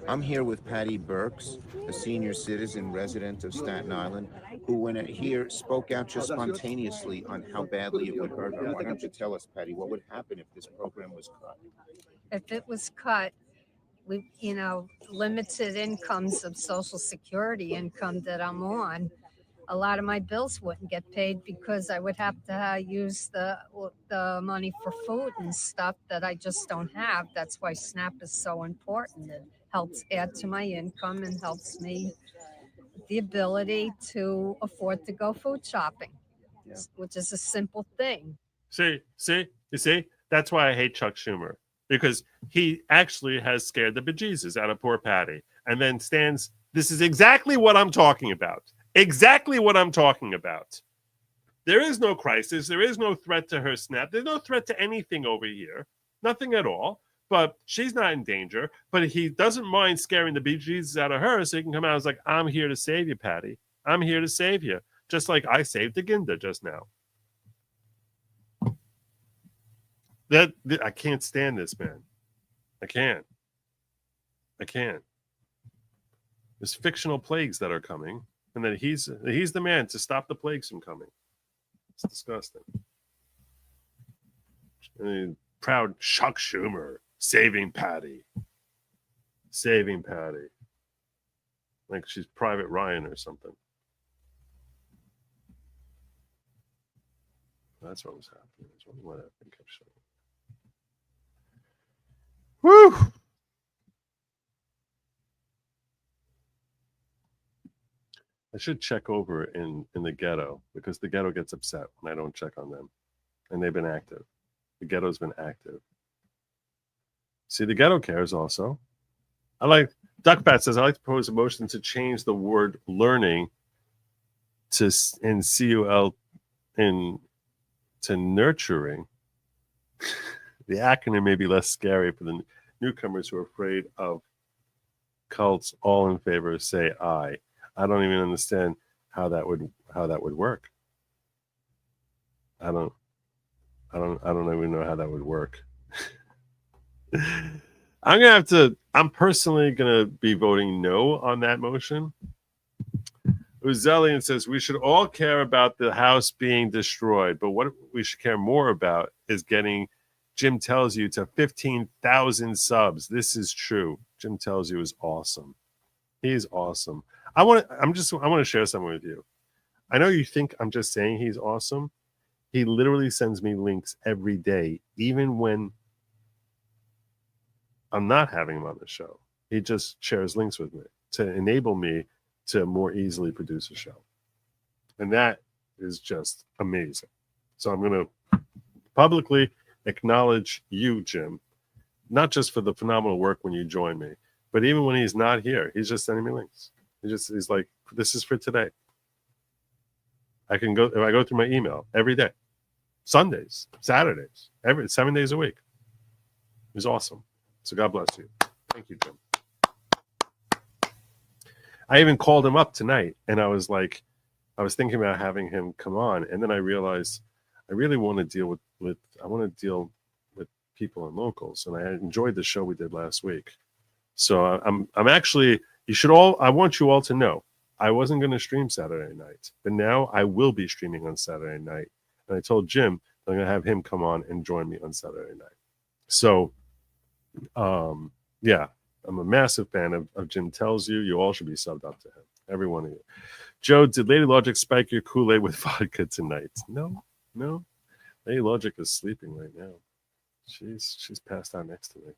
I'm here with Patty Burks, a senior citizen resident of Staten Island, who, when here, spoke out just spontaneously on how badly it would hurt her. Why don't you tell us, Patty, what would happen if this program was cut? If it was cut, we, limited incomes of Social Security income that I'm on, a lot of my bills wouldn't get paid because I would have to use the money for food and stuff that I just don't have. That's why SNAP is so important. It helps add to my income and helps me with the ability to afford to go food shopping, which is a simple thing. You see? That's why I hate Chuck Schumer, because he actually has scared the bejesus out of poor Patty, and then stands. This is exactly what I'm talking about. Exactly what I'm talking about. There is no crisis. There is no threat to her SNAP. There's no threat to anything over here. Nothing at all. But she's not in danger. But he doesn't mind scaring the bejesus out of her, so he can come out and say, I'm here to save you, Patty. I'm here to save you. Just like I saved the Ginda just now. I can't stand this, man. I can't. There's fictional plagues that are coming. And that he's the man to stop the plagues from coming. It's disgusting. Proud Chuck Schumer saving Patty. Like she's Private Ryan or something. That's what was happening. That's what I think kept showing. Woo! I should check over in the ghetto, because the ghetto gets upset when I don't check on them. And they've been active. The ghetto's been active. See, the ghetto cares also. Duckbat says, I like to propose a motion to change the word learning to nurturing. The acronym may be less scary for the newcomers who are afraid of cults. All in favor say aye. I don't even understand how that would work. I don't even know how that would work. I'm personally gonna be voting no on that motion. Uzelian says we should all care about the house being destroyed, but what we should care more about is getting Jim Tells You to 15,000 subs. This is true. Jim Tells You is awesome. He's awesome. I want to share something with you. I know you think I'm just saying he's awesome. He literally sends me links every day, even when I'm not having him on the show. He just shares links with me to enable me to more easily produce a show. And that is just amazing. So I'm going to publicly acknowledge you, Jim, not just for the phenomenal work when you join me, but even when he's not here, he's just sending me links. He's like, this is for today. If I go through my email every day, Sundays, Saturdays, 7 days a week. He's awesome. So God bless you. Thank you, Jim. I even called him up tonight, and I was thinking about having him come on, and then I realized I really want to deal with people and locals, and I enjoyed the show we did last week. So I'm actually, I want you all to know, I wasn't going to stream Saturday night, but now I will be streaming on Saturday night. And I told Jim I'm going to have him come on and join me on Saturday night. So, yeah, I'm a massive fan of Jim Tells You. You all should be subbed up to him. Every one of you. Joe, did Lady Lawgic spike your Kool-Aid with vodka tonight? No. Lady Lawgic is sleeping right now. She's passed out next to me.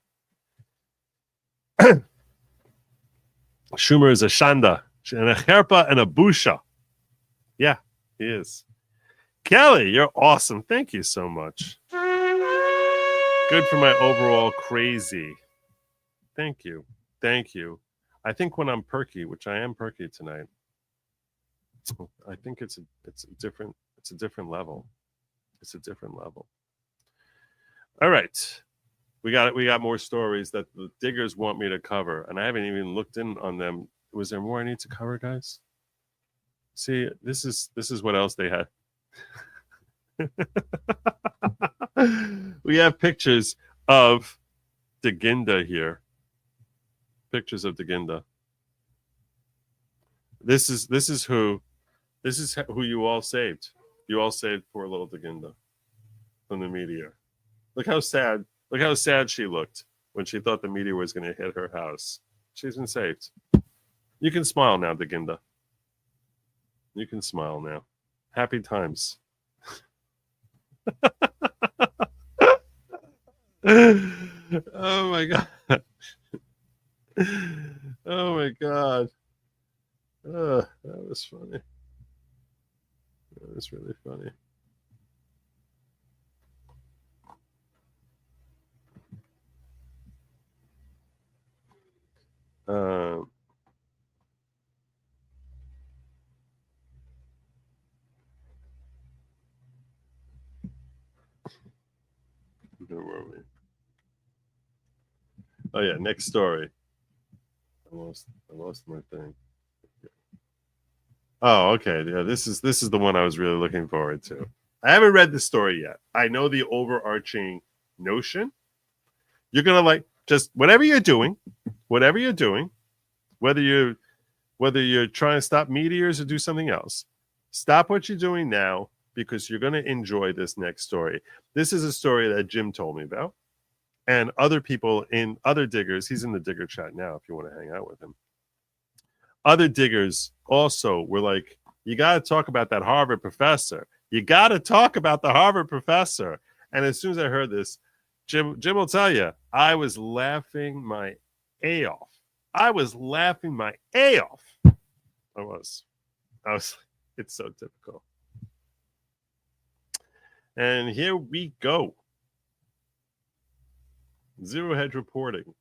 Schumer is a shanda, and a herpa, and a busha. Yeah, he is. Kelly, you're awesome. Thank you so much. Good for my overall crazy. Thank you. I think when I'm perky, which I am perky tonight, I think it's a different level. It's a different level. All right. We got more stories that the diggers want me to cover, and I haven't even looked in on them. Was there more I need to cover, guys? See, this is what else they had. We have pictures of Daginda here. Pictures of Daginda. This is who you all saved. You all saved poor little Daginda from the meteor. Look how sad she looked when she thought the meteor was going to hit her house. She's been saved. You can smile now, Daginda. You can smile now. Happy times. Oh my god. Oh my god. That was funny. That was really funny. Where were we? Oh yeah, next story. I lost my thing. Oh, okay. Yeah, this is the one I was really looking forward to. I haven't read the story yet. I know the overarching notion. You're gonna like just whatever you're doing, whether you're trying to stop meteors or do something else, stop what you're doing now because you're going to enjoy this next story. This is a story that Jim told me about, and other people in other diggers. He's in the digger chat now if you want to hang out with him. Other diggers also were like, you got to talk about that Harvard professor. You got to talk about the Harvard professor. And as soon as I heard this, Jim will tell you, I was laughing my A off. I was. It's so typical. And here we go. Zero hedge reporting.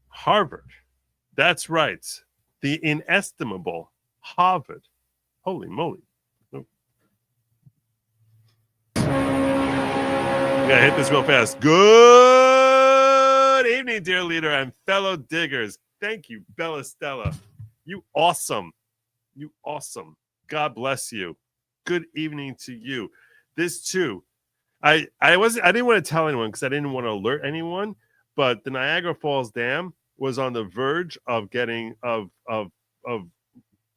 Harvard. That's right. The inestimable Harvard. Holy moly. Oh. Gotta hit this real fast. Good evening, dear leader and fellow diggers. Thank you, Bella Stella. You awesome. God bless you. Good evening to you. This too. I didn't want to tell anyone because I didn't want to alert anyone, but the Niagara Falls Dam was on the verge of getting of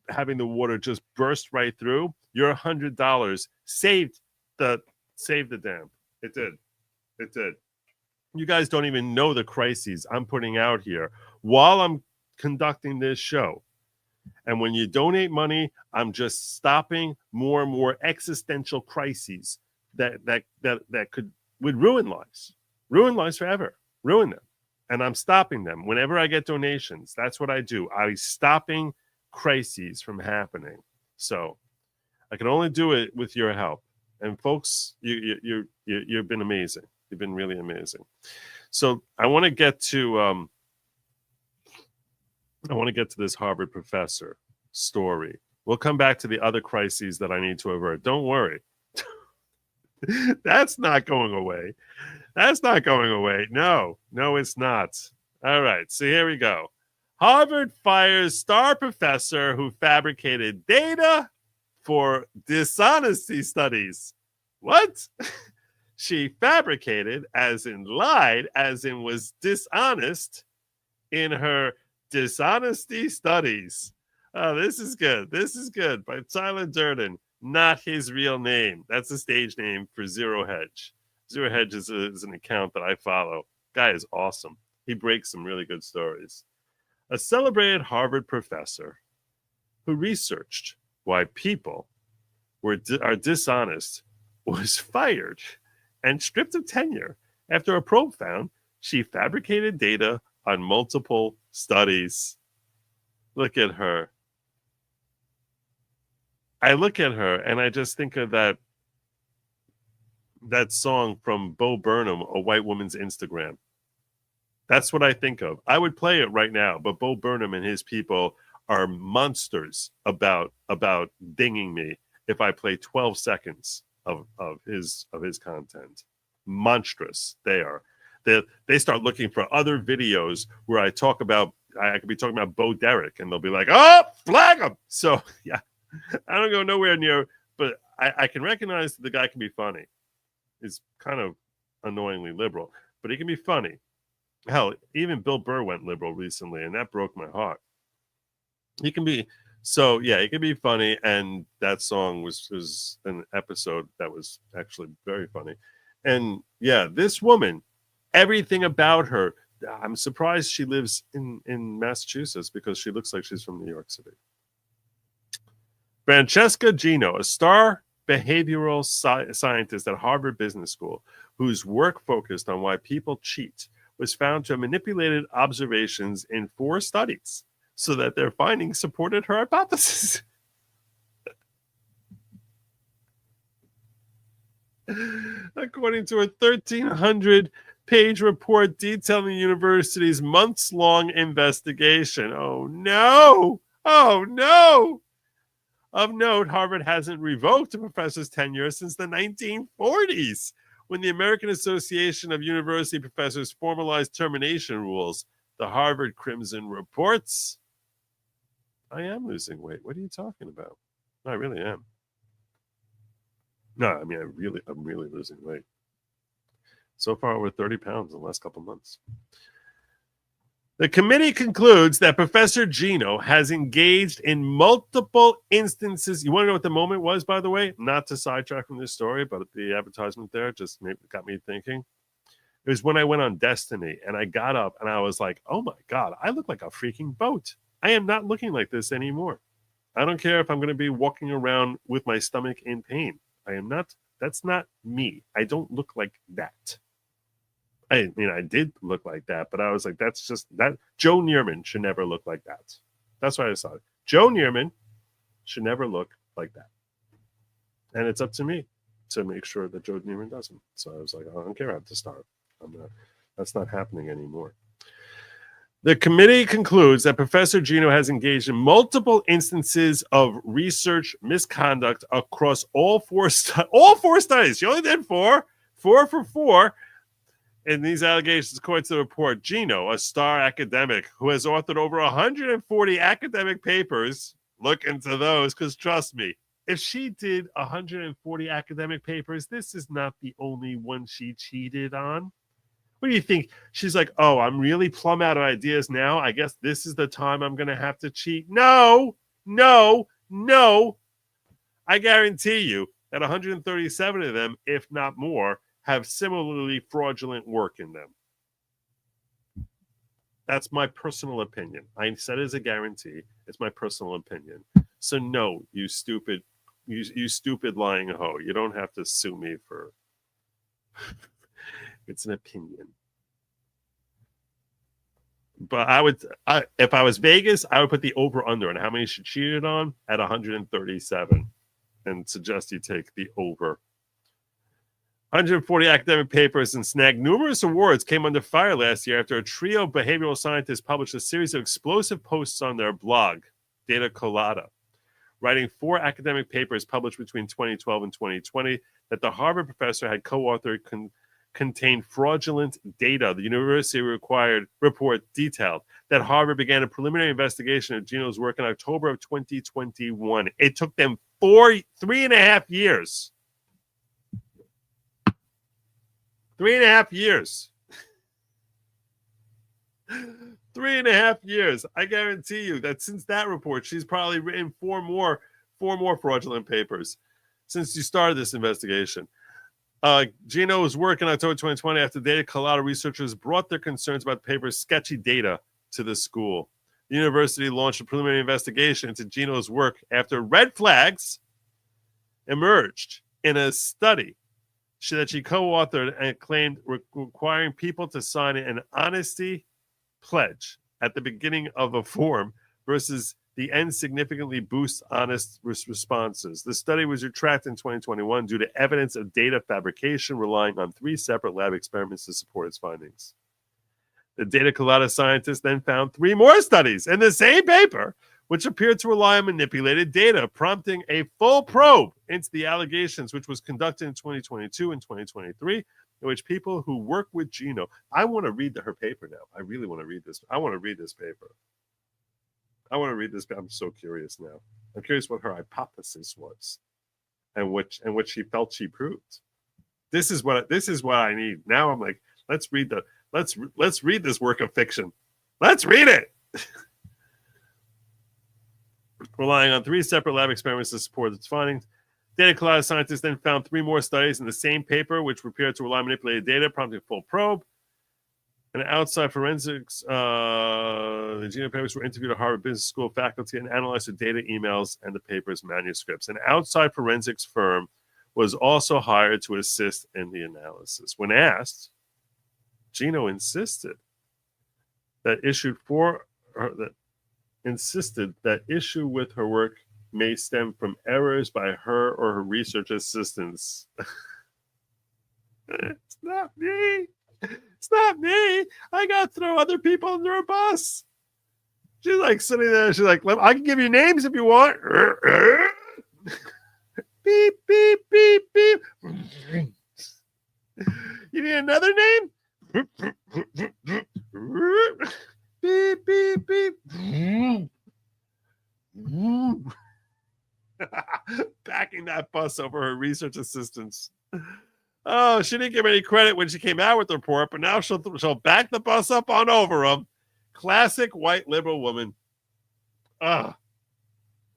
having the water just burst right through. Your $100 saved the dam. It did. You guys don't even know the crises I'm putting out here while I'm conducting this show. And when you donate money, I'm just stopping more and more existential crises that would ruin lives forever, ruin them. And I'm stopping them whenever I get donations. That's what I do. I'm stopping crises from happening. So I can only do it with your help. And folks, you've been amazing. You've been really amazing. So I want to get to this Harvard professor story. We'll come back to the other crises that I need to avert. Don't worry. That's not going away. No, it's not. All right. So here we go. Harvard fires star professor who fabricated data for dishonesty studies. What? She fabricated, as in lied, as in was dishonest in her dishonesty studies. Oh, this is good. By Tyler Durden. Not his real name. That's the stage name for Zero Hedge. Zero Hedge is an account that I follow. Guy is awesome. He breaks some really good stories. A celebrated Harvard professor who researched why people are dishonest was fired and stripped of tenure after a probe found she fabricated data on multiple studies. Look at her. I look at her and I just think of that song from Bo Burnham, A White Woman's Instagram. That's what I think of. I would play it right now, but Bo Burnham and his people are monsters about dinging me if I play 12 seconds of his content. Monstrous they are. They start looking for other videos where I could be talking about Bo Derek, and they'll be like, "Oh, flag him!" So yeah, I don't go nowhere near, but I can recognize that the guy can be funny. He's kind of annoyingly liberal, but he can be funny. Hell, even Bill Burr went liberal recently, and that broke my heart. He can be so yeah, he can be funny, and that song was an episode that was actually very funny. And yeah, this woman, everything about her, I'm surprised she lives in Massachusetts because she looks like she's from New York City. Francesca Gino, a star behavioral scientist at Harvard Business School, whose work focused on why people cheat, was found to have manipulated observations in 4 studies so that their findings supported her hypothesis. According to a 1,300-page report detailing the university's months-long investigation. Oh, no! Oh, no! Of note, Harvard hasn't revoked a professor's tenure since the 1940s, when the American Association of University Professors formalized termination rules. The Harvard Crimson reports, I am losing weight. What are you talking about? I really am. No, I mean, I'm really losing weight. So far, over 30 pounds in the last couple months. The committee concludes that Professor Gino has engaged in multiple instances. You want to know what the moment was, by the way? Not to sidetrack from this story, but the advertisement there just got me thinking. It was when I went on Destiny, and I got up, and I was like, oh my God, I look like a freaking boat. I am not looking like this anymore. I don't care if I'm going to be walking around with my stomach in pain. I am not. That's not me. I don't look like that. I mean, I did look like that, but I was like, that's just that. Joe Neerman should never look like that. That's why I saw it. Joe Neerman should never look like that. And it's up to me to make sure that Joe Neerman doesn't. So I was like, I don't care. I have to start. That's not happening anymore. The committee concludes that Professor Gino has engaged in multiple instances of research misconduct across all four studies. She only did 4 for 4. In these allegations, according to the report, Gino, a star academic who has authored over 140 academic papers, look into those, because trust me, if she did 140 academic papers, this is not the only one she cheated on. What do you think? She's like, oh, I'm really plumb out of ideas now. I guess this is the time I'm going to have to cheat. No. I guarantee you that 137 of them, if not more, have similarly fraudulent work in them. That's my personal opinion. I said it as a guarantee. It's my personal opinion. So no, you stupid lying hoe. You don't have to sue me for it's an opinion. But if I was Vegas, I would put the over under on how many she cheated on at 137 and suggest you take the over. 140 academic papers and snagged numerous awards came under fire last year after a trio of behavioral scientists published a series of explosive posts on their blog, Data Colada, writing 4 academic papers published between 2012 and 2020 that the Harvard professor had co-authored contained fraudulent data. The university required report detailed that Harvard began a preliminary investigation of Gino's work in October of 2021. It took them 3.5 years. 3.5 years. 3.5 years. I guarantee you that since that report, she's probably written 4 more fraudulent papers since you started this investigation. Gino was working in October 2020 after Data Colada researchers brought their concerns about the paper's sketchy data to the school. The university launched a preliminary investigation into Gino's work after red flags emerged in a study that she co-authored and claimed requiring people to sign an honesty pledge at the beginning of a form versus the end significantly boosts honest responses. The study was retracted in 2021 due to evidence of data fabrication, relying on 3 separate lab experiments to support its findings. The Data Colada scientists then found 3 more studies in the same paper, which appeared to rely on manipulated data, prompting a full probe into the allegations, which was conducted in 2022 and 2023, in which people who work with Gino, I want to read her paper now. I really want to read this. I want to read this paper. I want to read this. I'm so curious now. I'm curious what her hypothesis was, and what she felt she proved. This is what I need. Now I'm like, let's read this work of fiction. Let's read it. Relying on 3 separate lab experiments to support its findings, data collected scientists then found 3 more studies in the same paper, which appeared to rely on manipulated data, prompting a full probe. And outside forensics, the genopapists were interviewed at Harvard Business School faculty and analyzed the data, emails, and the paper's manuscripts. An outside forensics firm was also hired to assist in the analysis. When asked, Gino insisted that issue with her work may stem from errors by her or her research assistants. It's not me. It's not me. I got to throw other people under a bus. She's like sitting there. She's like, I can give you names if you want. Beep, beep, beep, beep. You need another name? Beep, beep, beep. Backing that bus over her research assistants. Oh, she didn't give any credit when she came out with the report, but now she'll back the bus up on over them. Classic white liberal woman.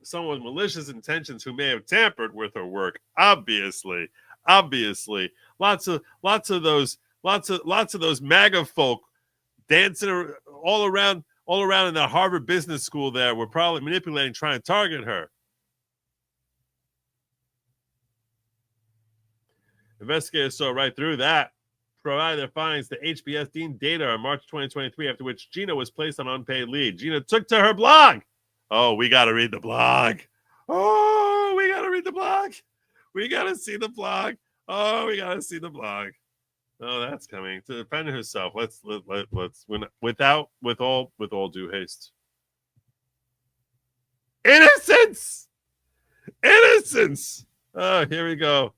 Someone with malicious intentions who may have tampered with her work. Obviously. Lots of those MAGA folk dancing all around in that Harvard Business School there were probably manipulating, trying to target her. Investigators saw right through that, provided their findings to HBS deemed data on March 2023, after which Gina was placed on unpaid leave. Gina took to her blog. Oh, we got to read the blog. Oh, we got to read the blog. We got to see the blog. Oh, we got to see the blog. Oh, that's coming to defend herself. Let's with all due haste. Innocence. Oh, here we go.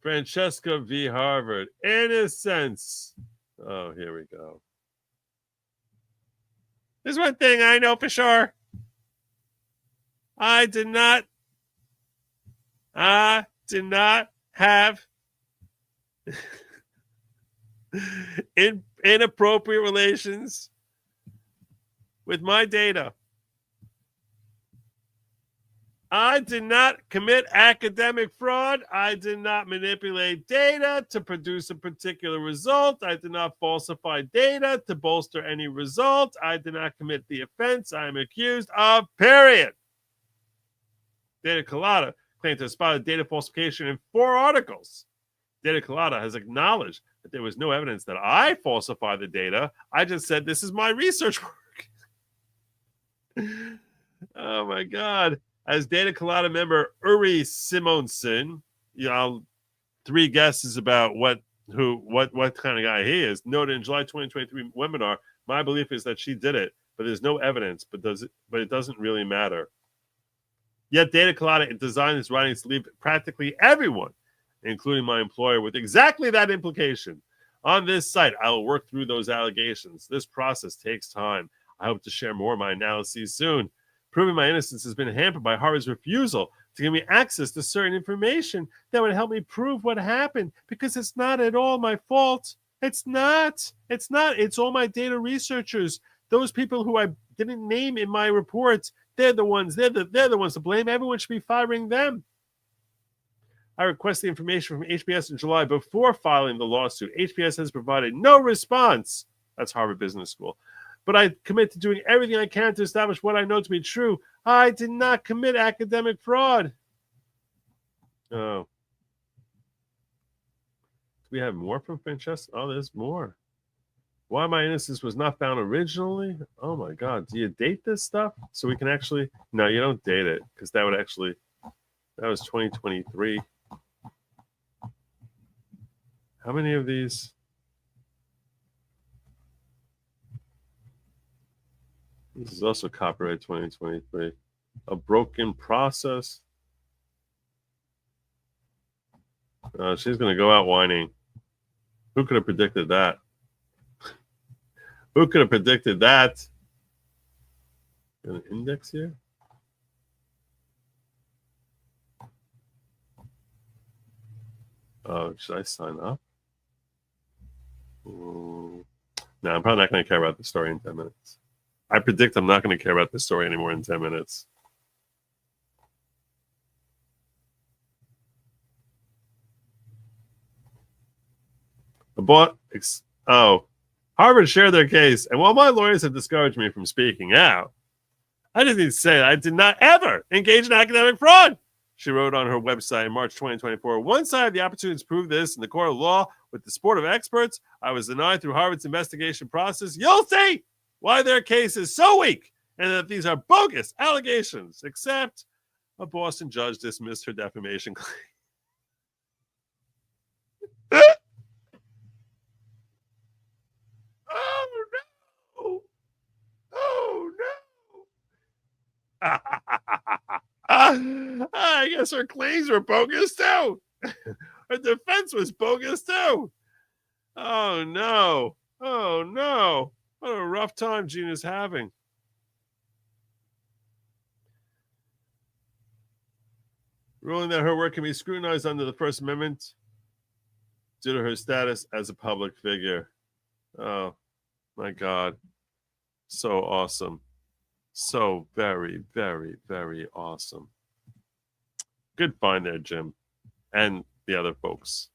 Francesca v. Harvard. Innocence. Oh, here we go. There's one thing I know for sure. I did not have inappropriate relations with my data. I did not commit academic fraud. I did not manipulate data to produce a particular result. I did not falsify data to bolster any result. I did not commit the offense I am accused of, period. Data Colada claimed to have spotted data falsification in 4 articles. Data Colada has acknowledged that there was no evidence that I falsified the data. I just said this is my research work. Oh, my God. As Data Colada member Uri Simonson, 3 guesses about what kind of guy he is, noted in July 2023 webinar, my belief is that she did it, but there's no evidence, but it doesn't really matter. Yet Data Colada designed his writings to leave practically everyone, including my employer, with exactly that implication. On this site, I will work through those allegations. This process takes time. I hope to share more of my analyses soon. Proving my innocence has been hampered by Harvard's refusal to give me access to certain information that would help me prove what happened, because it's not at all my fault. It's not. It's all my data researchers. Those people who I didn't name in my report, they're the ones to blame. Everyone should be firing them. I requested the information from HBS in July before filing the lawsuit. HBS has provided no response. That's Harvard Business School. But I commit to doing everything I can to establish what I know to be true. I did not commit academic fraud. Oh. Do we have more from Francesca? Oh, there's more. Why my innocence was not found originally? Oh, my God. Do you date this stuff? So we can actually... No, you don't date it, because that would actually... That was 2023. How many of these... This is also copyright 2023. A broken process. She's going to go out whining. Who could have predicted that? Who could have predicted that? Got an index here. Oh, should I sign up? No, I'm probably not going to care about the story in 10 minutes. I predict I'm not going to care about this story anymore in 10 minutes. Harvard shared their case, and while my lawyers have discouraged me from speaking out, I just need to say that I did not ever engage in academic fraud. She wrote on her website in March 2024, once I had the opportunity to prove this in the court of law with the support of experts, I was denied through Harvard's investigation process. You'll see why their case is so weak and that these are bogus allegations, except a Boston judge dismissed her defamation claim. Oh, no. Oh, no. I guess her claims were bogus, too. Her defense was bogus, too. Oh, no. Oh, no. What a rough time Gina's having. Ruling that her work can be scrutinized under the First Amendment due to her status as a public figure. Oh, my God. So awesome. So very, very, very awesome. Good find there, Jim. And the other folks.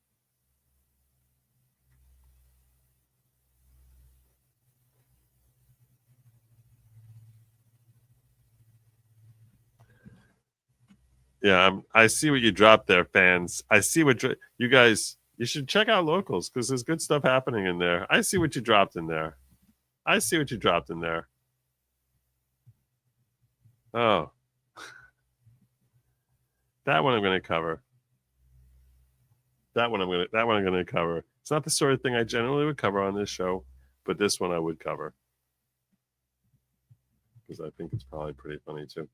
Yeah, I see what you dropped there, fans. I see what you guys, you should check out Locals because there's good stuff happening in there. I see what you dropped in there. I see what you dropped in there. Oh. That one I'm going to cover. That one I'm going to cover. It's not the sort of thing I generally would cover on this show, but this one I would cover. Because I think it's probably pretty funny too.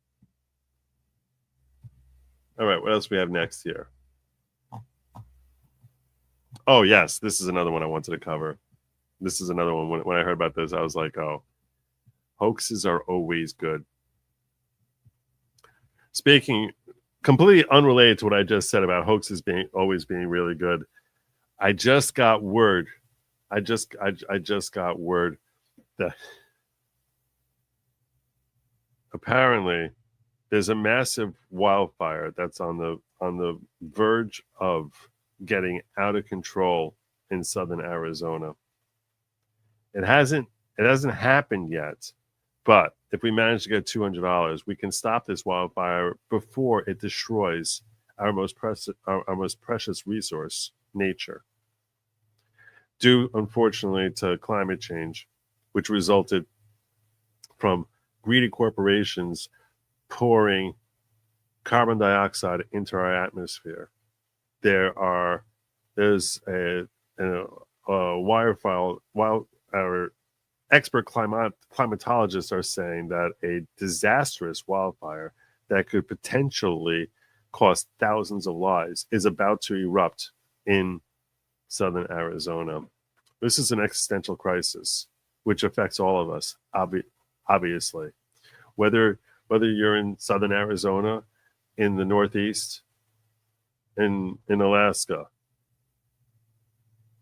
All right, what else we have next here? Oh, yes, this is another one I wanted to cover. This is another one. When I heard about this, I was like, oh, hoaxes are always good. Speaking completely unrelated to what I just said about hoaxes always being really good, I just got word. I just got word that apparently there's a massive wildfire that's on the verge of getting out of control in southern Arizona. It hasn't happened yet, but if we manage to get $200, we can stop this wildfire before it destroys our most precious resource, nature. Due, unfortunately, to climate change, which resulted from greedy corporations pouring carbon dioxide into our atmosphere. There's a our expert climatologists are saying that a disastrous wildfire that could potentially cost thousands of lives is about to erupt in southern Arizona. This is an existential crisis which affects all of us, obviously. Whether you're in southern Arizona, in the Northeast, in Alaska,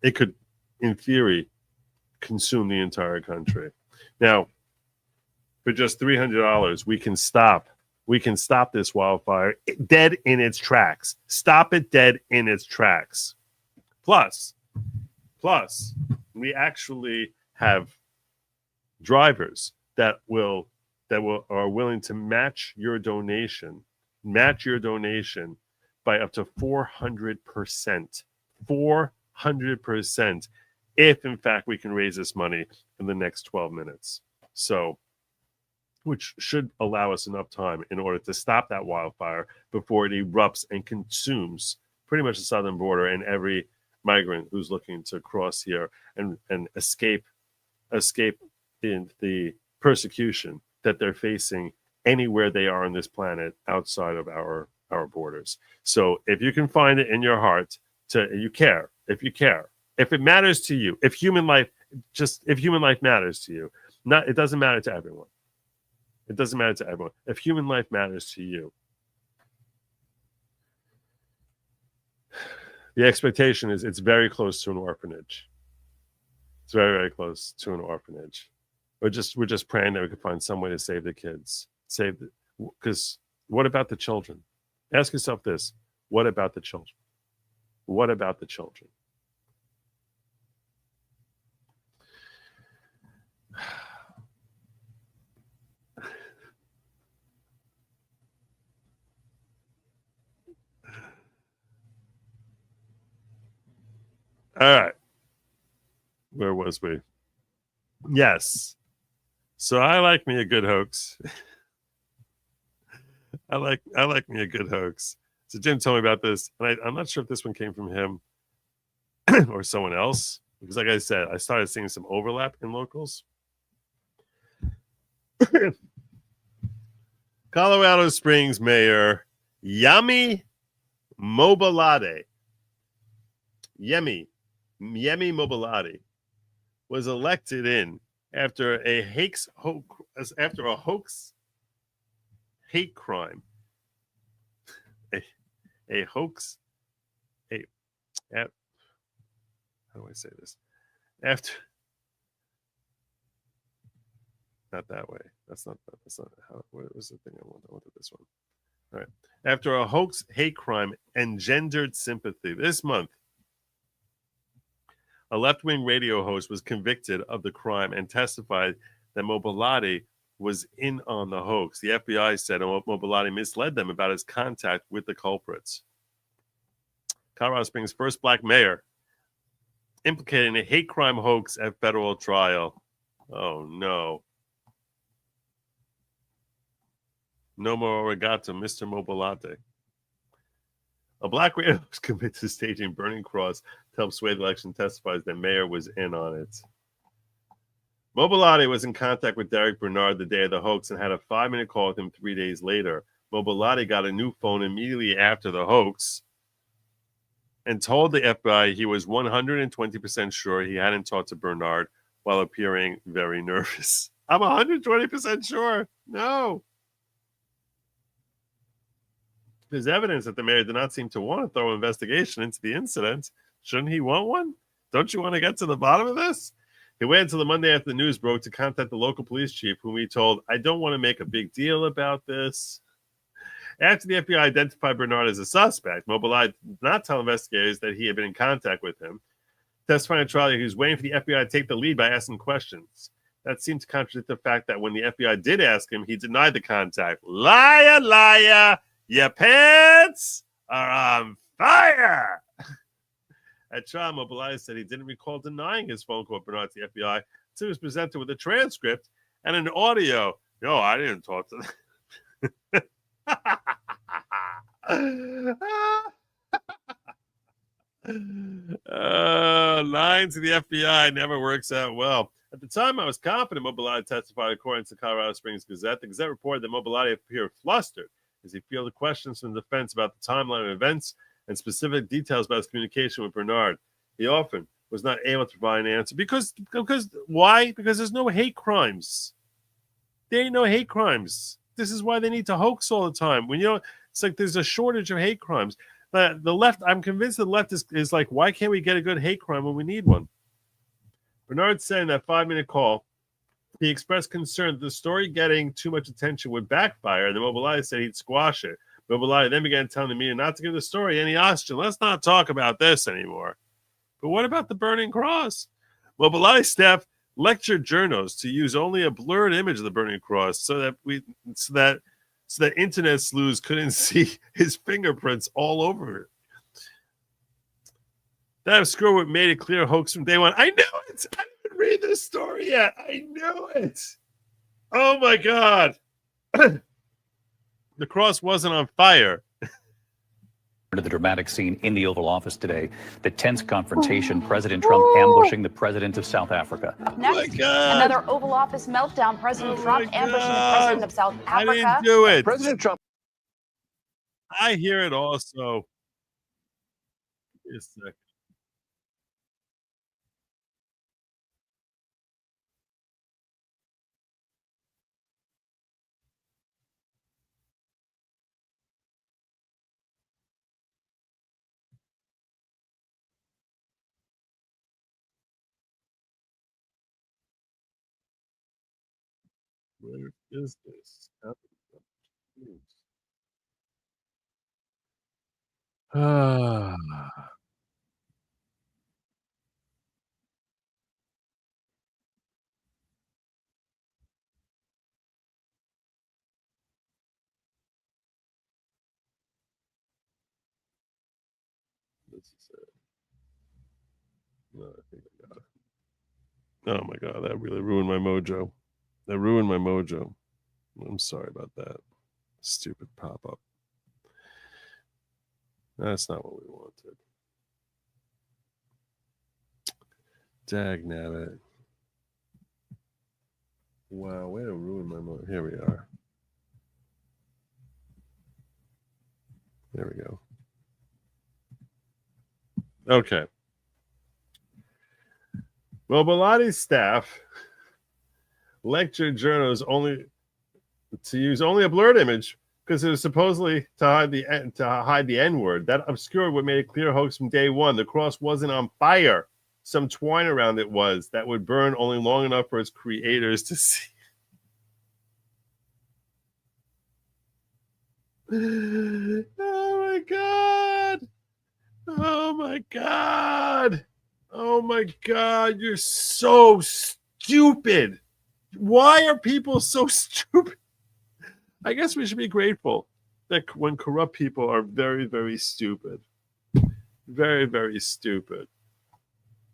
it could, in theory, consume the entire country. Now, for just $300, we can stop this wildfire dead in its tracks. Stop it dead in its tracks. Plus, we actually have drivers that are willing to match your donation by up to 400%. 400%, if in fact we can raise this money in the next 12 minutes. So, which should allow us enough time in order to stop that wildfire before it erupts and consumes pretty much the southern border and every migrant who's looking to cross here and escape in the persecution that they're facing anywhere they are on this planet outside of our borders. So if you can find it in your heart if it matters to you, if human life matters to you, it doesn't matter to everyone. It doesn't matter to everyone. If human life matters to you, the expectation is it's very close to an orphanage. It's very, very close to an orphanage. We're just praying that we could find some way to save the kids. Because what about the children? Ask yourself this: what about the children? What about the children? All right. Where was we? Yes. So I like me a good hoax. I like me a good hoax. So Jim told me about this, and I'm not sure if this one came from him or someone else, because like I said, I started seeing some overlap in locals. Colorado Springs Mayor Yemi Mobolade. Yemi Mobolade was elected in after a hoax hate crime. A hoax. How do I say this? After. Not that way. That's not how. What was the thing I wanted? I wanted this one. All right. After a hoax hate crime engendered sympathy this month, a left-wing radio host was convicted of the crime and testified that Mobolade was in on the hoax. The FBI said Mobolade misled them about his contact with the culprits. Colorado Springs' first black mayor implicated in a hate crime hoax at federal trial. Oh, no. No more arigato, Mr. Mobolade. A black radio was committed to staging Burning Cross to help sway the election, testifies that mayor was in on it. Mobolade was in contact with Derek Bernard the day of the hoax and had a 5-minute call with him 3 days later. Mobolade got a new phone immediately after the hoax and told the FBI he was 120% sure he hadn't talked to Bernard while appearing very nervous. I'm 120% sure. No. There's evidence that the mayor did not seem to want a thorough investigation into the incident. Shouldn't he want one? Don't you want to get to the bottom of this? He waited until the Monday after the news broke to contact the local police chief, whom he told, I don't want to make a big deal about this. After the FBI identified Bernard as a suspect, Mobolade did not tell investigators that he had been in contact with him. Testifying at trial, he was waiting for the FBI to take the lead by asking questions. That seemed to contradict the fact that when the FBI did ask him, he denied the contact. Liar, liar! Your pants are on fire. At trial, Mobolade said he didn't recall denying his phone call with Bernard to the FBI until he was presented with a transcript and an audio. No, I didn't talk to them. Lying to the FBI never works out well. At the time, I was confident Mobolade testified according to Colorado Springs Gazette. The Gazette reported that Mobolade appeared flustered as he fielded questions from the defense about the timeline of events and specific details about his communication with Bernard. He often was not able to provide an answer. Because why? Because there's no hate crimes. There ain't no hate crimes. This is why they need to hoax all the time. When it's like there's a shortage of hate crimes. The left, I'm convinced the left is like, why can't we get a good hate crime when we need one? Bernard said in that 5-minute call, he expressed concern that the story getting too much attention would backfire, and the Mobolade said he'd squash it. Mobolade then began telling the media not to give the story any oxygen. Let's not talk about this anymore. But what about the burning cross? Mobolade staff lectured journalists to use only a blurred image of the burning cross so that internet sleuths couldn't see his fingerprints all over it. That obscure made it clear hoax from day one. I knew it. I didn't read this story yet. I knew it. Oh my God. The cross wasn't on fire. To the dramatic scene in the Oval Office today, the tense confrontation, President Trump ambushing the president of South Africa. Next, another Oval Office meltdown. President Trump ambushing the president of South Africa. I didn't do it. President Trump. I hear it also. Give me a second. Where is this? Ah, this is it. No, I think I got it. Oh my god, that really ruined my mojo. That ruined my mojo. I'm sorry about that. Stupid pop up. That's not what we wanted. Dag nabbit. Wow, way to ruin my mojo. Here we are. There we go. Okay. Well, Bilatti's staff lectured journalists only to use only a blurred image because it was supposedly to hide the N-word. That obscured what made it clear hoax from day one. The cross wasn't on fire. Some twine around it was that would burn only long enough for its creators to see. Oh my god! Oh my god! Oh my god! You're so stupid. Why are people so stupid? I guess we should be grateful that when corrupt people are very, very stupid. Very, very stupid.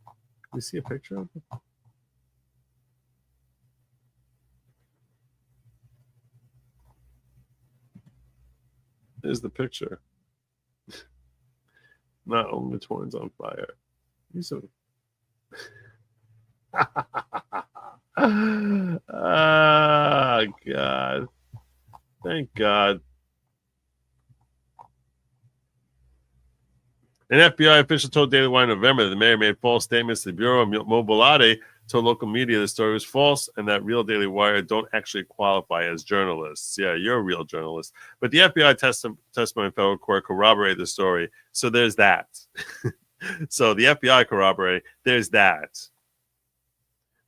Can we see a picture of it? There's the picture. Not only the twine's on fire. You so. Ah, God. Thank God. An FBI official told Daily Wire in November that the mayor made false statements to the Bureau of Mobilate, told local media the story was false and that real Daily Wire don't actually qualify as journalists. Yeah, you're a real journalist. But the FBI testimony in federal court corroborated the story. So there's that. So the FBI corroborated. There's that.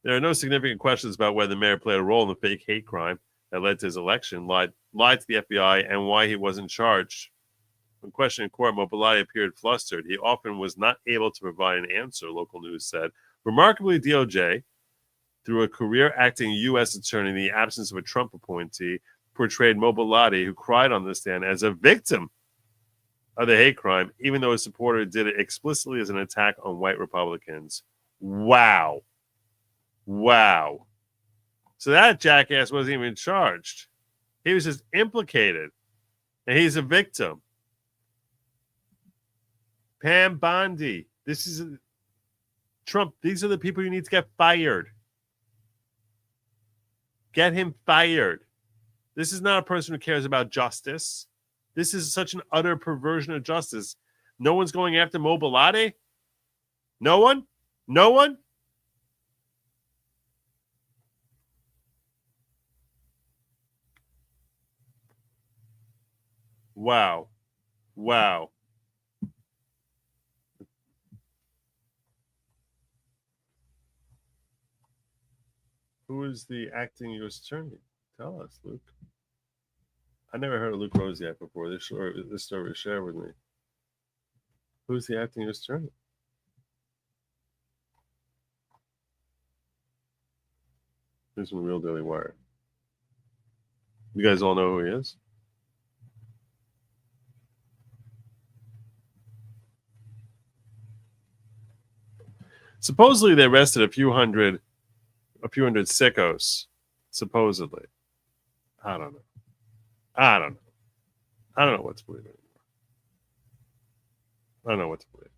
There are no significant questions about whether the mayor played a role in the fake hate crime that led to his election, lied to the FBI, and why he wasn't charged. When questioned in court, Mobilati appeared flustered. He often was not able to provide an answer, local news said. Remarkably, DOJ, through a career acting U.S. attorney in the absence of a Trump appointee, portrayed Mobilati, who cried on the stand, as a victim of the hate crime, even though his supporter did it explicitly as an attack on white Republicans. Wow. Wow. So that jackass wasn't even charged. He was just implicated. And he's a victim. Pam Bondi. This is Trump. These are the people you need to get fired. Get him fired. This is not a person who cares about justice. This is such an utter perversion of justice. No one's going after Mobilati? No one? No one? Wow. Wow. Who is the acting U.S. attorney? Tell us, Luke. I never heard of Luke Rosiak before. This story was shared with me. Who's the acting U.S. attorney? Who's from the Real Daily Wire? You guys all know who he is? Supposedly they arrested a few hundred sickos. Supposedly. I don't know. I don't know what to believe anymore. I don't know what to believe.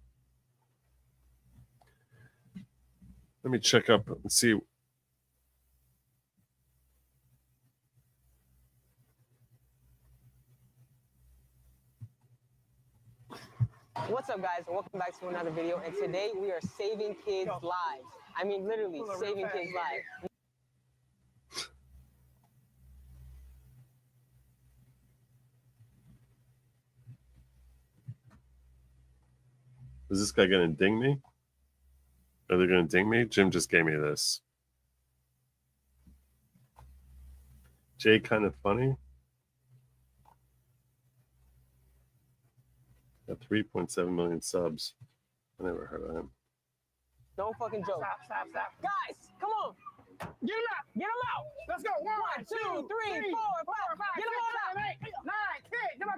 Let me check up and see. What's up, guys? Welcome back to another video. And today we are saving kids' lives. I mean, literally saving kids' lives. Is this guy going to ding me? Are they going to ding me? Jim just gave me this. Jay kind of funny. Got 3.7 million subs. I never heard of him. Don't fucking joke. Stop. Guys, come on. Get him out. Get them out. Let's go. 1, 2, 3, 4, 5. Get them all out. 8, 9, 10. Come on.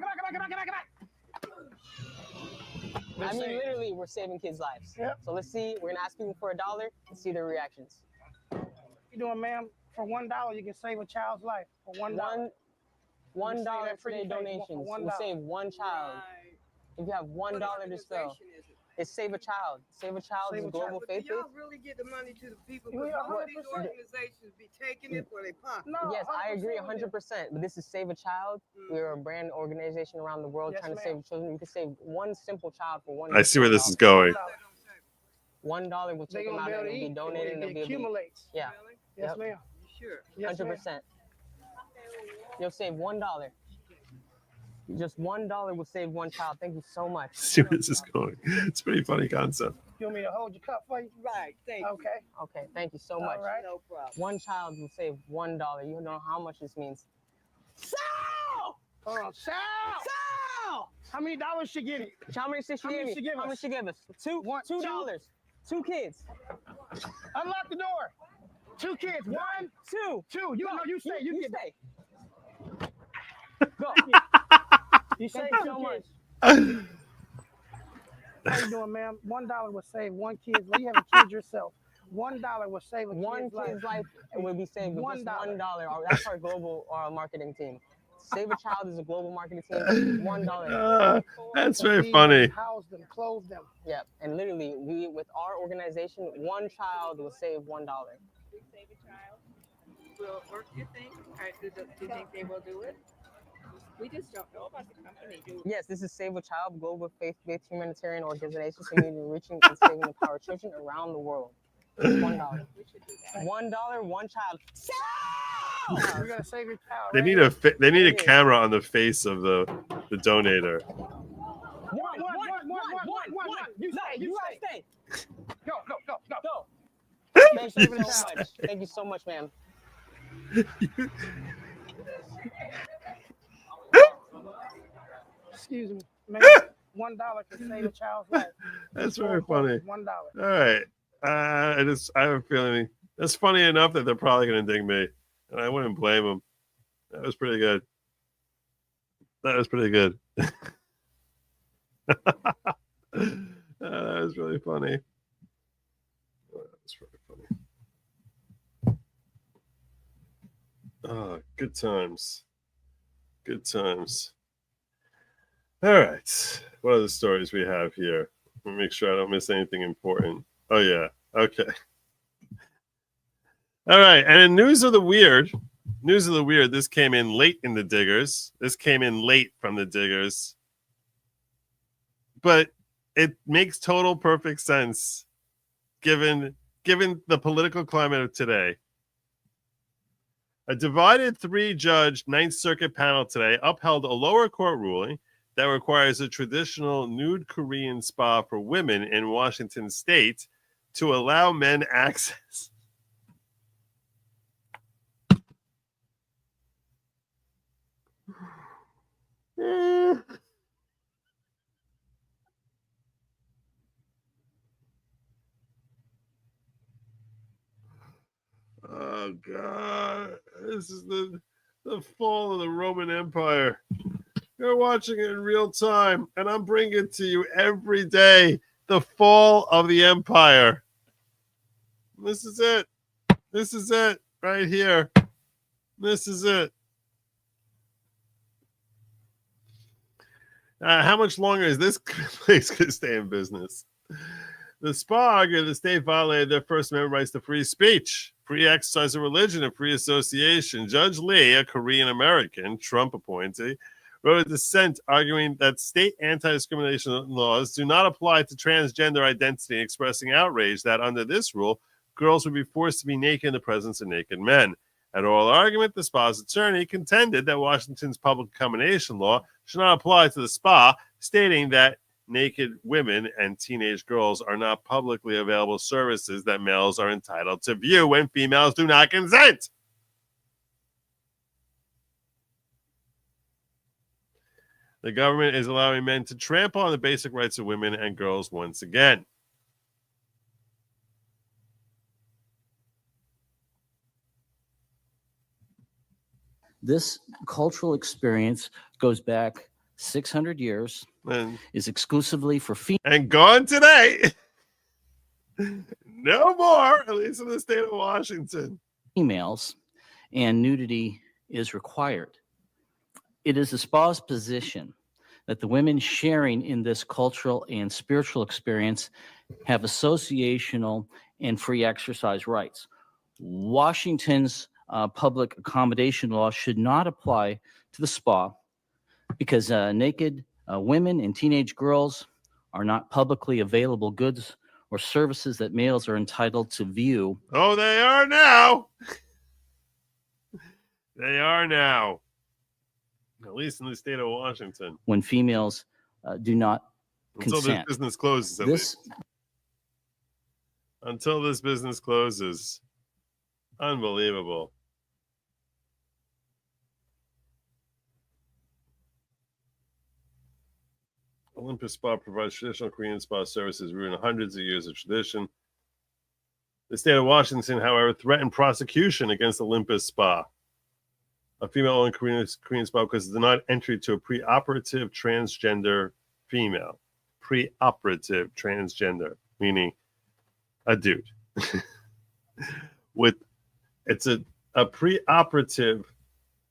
I mean, literally, we're saving kids' lives. Yep. So let's see. We're gonna ask people for $1 and see their reactions. You doing, ma'am? For $1, you can save a child's life. For $1. $1 that for pretty their face donations for will $1. save one child. If you have $1 to spell, it's Save a Child. Save a Child is a global faith Y'all base. really get the money to the people? We Because are some of these 100%. organizations be taking it for their pocket. No, Yes, I agree 100%. 100%. But this is Save a Child. We're a brand organization around the world Yes, trying to ma'am. save children. You can save one simple child for $1. I see where this is going. $1 will They take them gonna out be able and to it'll be eat. donated and It they'll be able to. accumulates. Yeah, Yes, Yep. ma'am. You sure? Yes, ma'am. 100%. You'll save $1. Just $1 will save one child. Thank you so much. See where this is going. It's a pretty funny concept. You want me to hold your cup for you? Right, thank you. Okay. Okay, thank you so much. All right. No problem. One child will save $1. You know how much this means. Sal! Hold on. Sal! Sal! How many dollars she give you? How many did she How many give she me? give How us? much she give us? $2. Two kids. Unlock the door. 2 kids. 1, Two. 2. You know, you stay. You get stay. Go. You say Thank you so 2 much. kids. How you doing, ma'am? $1 will save 1 kid. Well, you have a kid yourself. $1 will save a One kid's kid's life will be saved with just $1. $1. That's our global marketing team. Save a Child is a global marketing team. $1. That's Feed very them, funny. House them, clothe them. Yeah, and literally, we with our organization, one child will save $1. Save a child. Will work, you think? Or do you think they will do it? We just don't know about the company, do we? Yes, this is Save a Child, global faith-based humanitarian organization committed to reaching and saving the power of children around the world. $1. We should do that. $1, one child. We're gonna save your child. They right? need a camera on the face of the donator. One. You stay. You stay. Go. Thank you so much. Thank you so much, ma'am. Excuse me, man. $1 can save a child's life. That's very funny. $1. All right. I have a feeling that's funny enough that they're probably going to ding me, and I wouldn't blame them. That was pretty good. That was really funny. That was really funny. Oh, good times. Good times. All right. What are the stories we have here? Let me make sure I don't miss anything important. Oh, yeah. Okay. All right. And in news of the weird, this came in late in the diggers. This came in late from the diggers. But it makes total perfect sense given the political climate of today. A divided 3-judge Ninth Circuit panel today upheld a lower court ruling that requires a traditional nude Korean spa for women in Washington state to allow men access. Oh God! This is the fall of the Roman Empire. You're watching it in real time, and I'm bringing it to you every day. The fall of the empire. This is it. This is it right here. This is it. How much longer is this place going to stay in business? The SPA argued the state violated their First Amendment rights to free speech, free exercise of religion, and free association. Judge Lee, a Korean-American, Trump appointee, wrote a dissent arguing that state anti-discrimination laws do not apply to transgender identity, expressing outrage that under this rule, girls would be forced to be naked in the presence of naked men. At oral argument, the SPA's attorney contended that Washington's public accommodation law should not apply to the SPA, stating that naked women and teenage girls are not publicly available services that males are entitled to view when females do not consent. The government is allowing men to trample on the basic rights of women and girls once again. This cultural experience goes back 600 years, is exclusively for females. And gone today. No more, at least in the state of Washington. Females, and nudity is required. It is the spa's position that the women sharing in this cultural and spiritual experience have associational and free exercise rights. Washington's public accommodation law should not apply to the spa because naked women and teenage girls are not publicly available goods or services that males are entitled to view. Oh, they are now. They are now. At least in the state of Washington. When females do not Until consent. this business closes, at least. Until this business closes. Unbelievable. Olympus Spa provides traditional Korean spa services rooted in hundreds of years of tradition. The state of Washington, however, threatened prosecution against Olympus Spa, a female-owned Korean spa, because it denied entry to a preoperative transgender female. Preoperative transgender, meaning a dude. It's a preoperative,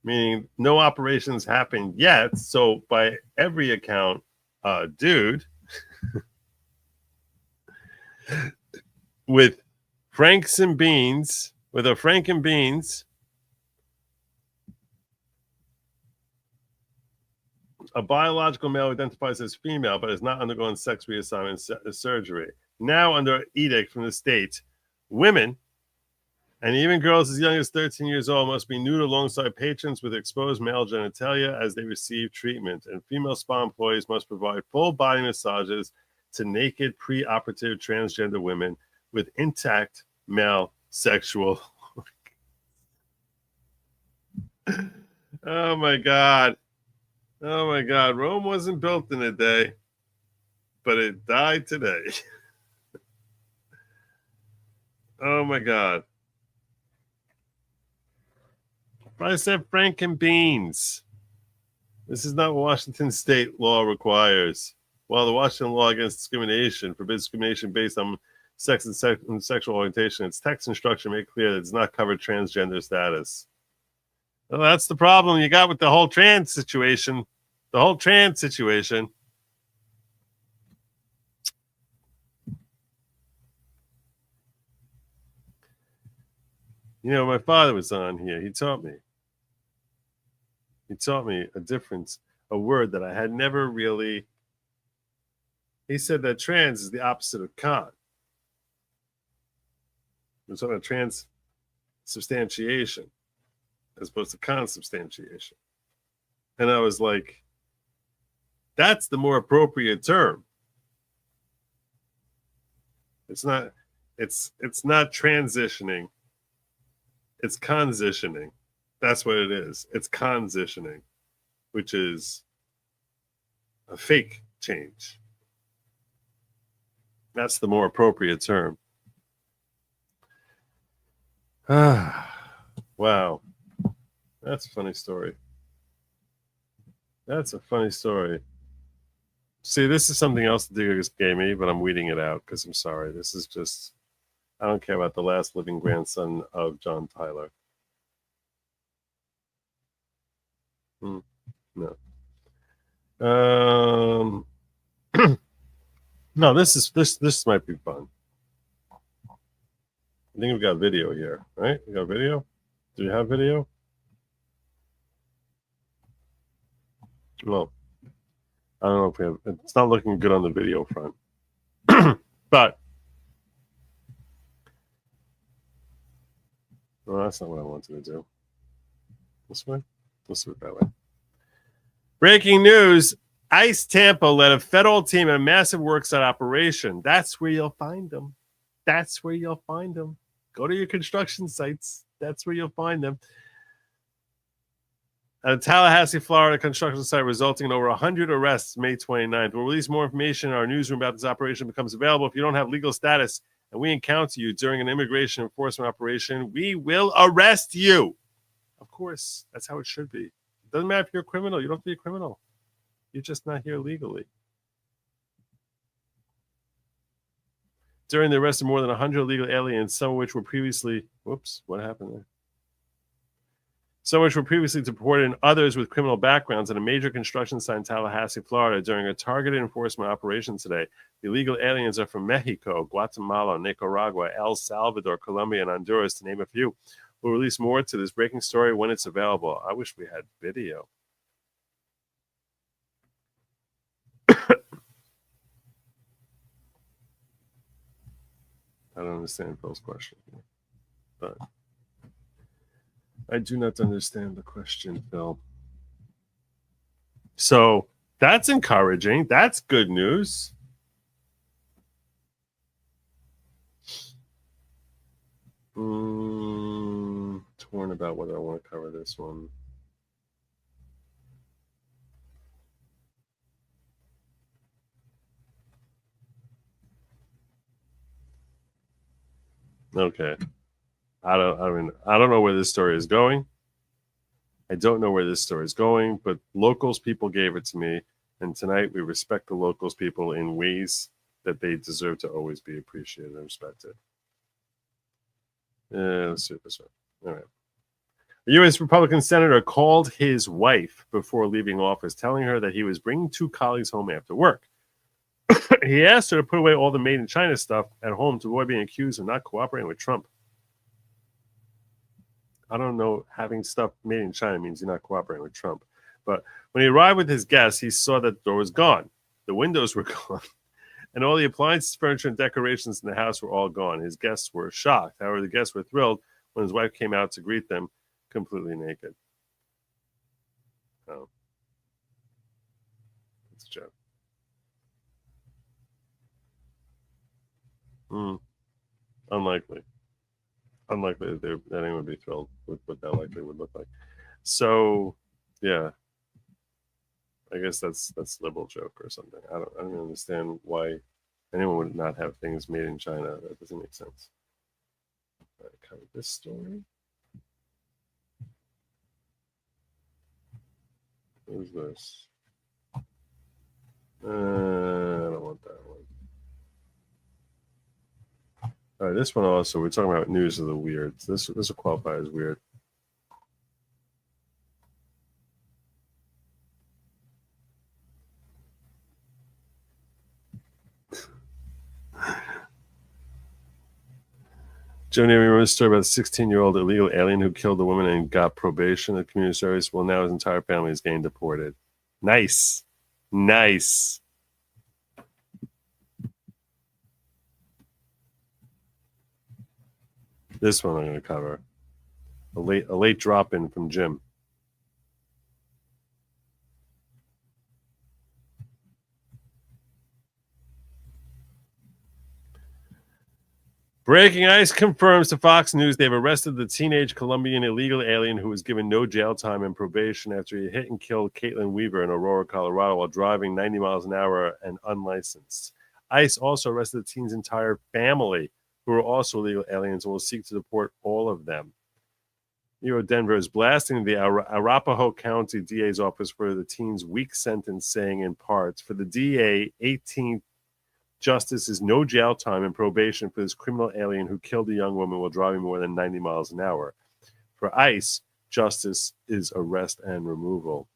meaning no operations happened yet. So by every account, dude with Franks and beans, with a Frank and beans, a biological male identifies as female but has not undergone sex reassignment surgery. Now, under edict from the state, women and even girls as young as 13 years old must be nude alongside patrons with exposed male genitalia as they receive treatment. And female spa employees must provide full body massages to naked preoperative transgender women with intact male sexual. Oh my God. Oh my God. Rome wasn't built in a day, but it died today. Oh my God. I said Frank and beans. This is not what Washington state law requires. While the Washington law against discrimination forbids discrimination based on sex and sexual orientation, its text and structure make clear that it does not cover transgender status. Well, that's the problem you got with the whole trans situation. The whole trans situation. You know, my father was on here. He taught me a difference, a word that I had never really. He said that trans is the opposite of con. We're talking about transubstantiation as opposed to consubstantiation. And I was like, that's the more appropriate term. It's not transitioning. It's consitioning. That's what it is. It's consitioning, which is a fake change. That's the more appropriate term. Wow. That's a funny story. That's a funny story. See, this is something else the Diggers gave me, but I'm weeding it out because I'm sorry. This is just, I don't care about the last living grandson of John Tyler. No. No, this might be fun. I think we've got video here, right? We got video? Do you have video? Well, I don't know if we have. It's not looking good on the video front. But well, that's not what I wanted to do. This way? Let's do it that way. Breaking news. ICE Tampa led a federal team in a massive worksite operation. That's where you'll find them. That's where you'll find them. Go to your construction sites. That's where you'll find them. At a Tallahassee, Florida construction site resulting in over 100 arrests May 29th. We'll release more information in our newsroom about this operation becomes available. If you don't have legal status and we encounter you during an immigration enforcement operation, we will arrest you. Of course, that's how it should be. It doesn't matter if you're a criminal. You don't have to be a criminal. You're just not here legally. During the arrest of more than 100 illegal aliens, some of which were previously... Whoops, what happened there? Some which were previously deported and others with criminal backgrounds at a major construction site in Tallahassee, Florida during a targeted enforcement operation today. The illegal aliens are from Mexico, Guatemala, Nicaragua, El Salvador, Colombia, and Honduras, to name a few. We'll release more to this breaking story when it's available. I wish we had video. I don't understand Phil's question, but... I do not understand the question, Phil. So that's encouraging. That's good news. Torn about whether I want to cover this one. Okay. I don't know where this story is going. I don't know where this story is going, but locals people gave it to me, and tonight we respect the locals people in ways that they deserve to always be appreciated and respected. Let's do this one. All right. A U.S. Republican senator called his wife before leaving office, telling her that he was bringing 2 colleagues home after work. He asked her to put away all the made in China stuff at home to avoid being accused of not cooperating with Trump. I don't know, having stuff made in China means you're not cooperating with Trump. But when he arrived with his guests, he saw that the door was gone. The windows were gone. And all the appliances, furniture, and decorations in the house were all gone. His guests were shocked. However, the guests were thrilled when his wife came out to greet them completely naked. Oh. It's a joke. Unlikely that anyone would be thrilled with what that likely would look like. So, yeah, I guess that's liberal joke or something. I don't understand why anyone would not have things made in China. That doesn't make sense. I covered this story. Who's this? I don't want that one. All right, this one also, we're talking about news of the weird. This will qualify as weird. Joni, remember the story about a 16-year-old illegal alien who killed a woman and got probation at community service? Well, now his entire family is getting deported. Nice. Nice. This one I'm going to cover. A late drop-in from Jim. Breaking Ice confirms to Fox News they've arrested the teenage Colombian illegal alien who was given no jail time and probation after he hit and killed Caitlin Weaver in Aurora, Colorado while driving 90 miles an hour and unlicensed. ICE also arrested the teen's entire family, who are also illegal aliens, and will seek to deport all of them. Denver is blasting the Arapahoe County DA's office for the teen's weak sentence, saying in part, for the DA, 18th justice is no jail time and probation for this criminal alien who killed a young woman while driving more than 90 miles an hour. For ICE, justice is arrest and removal.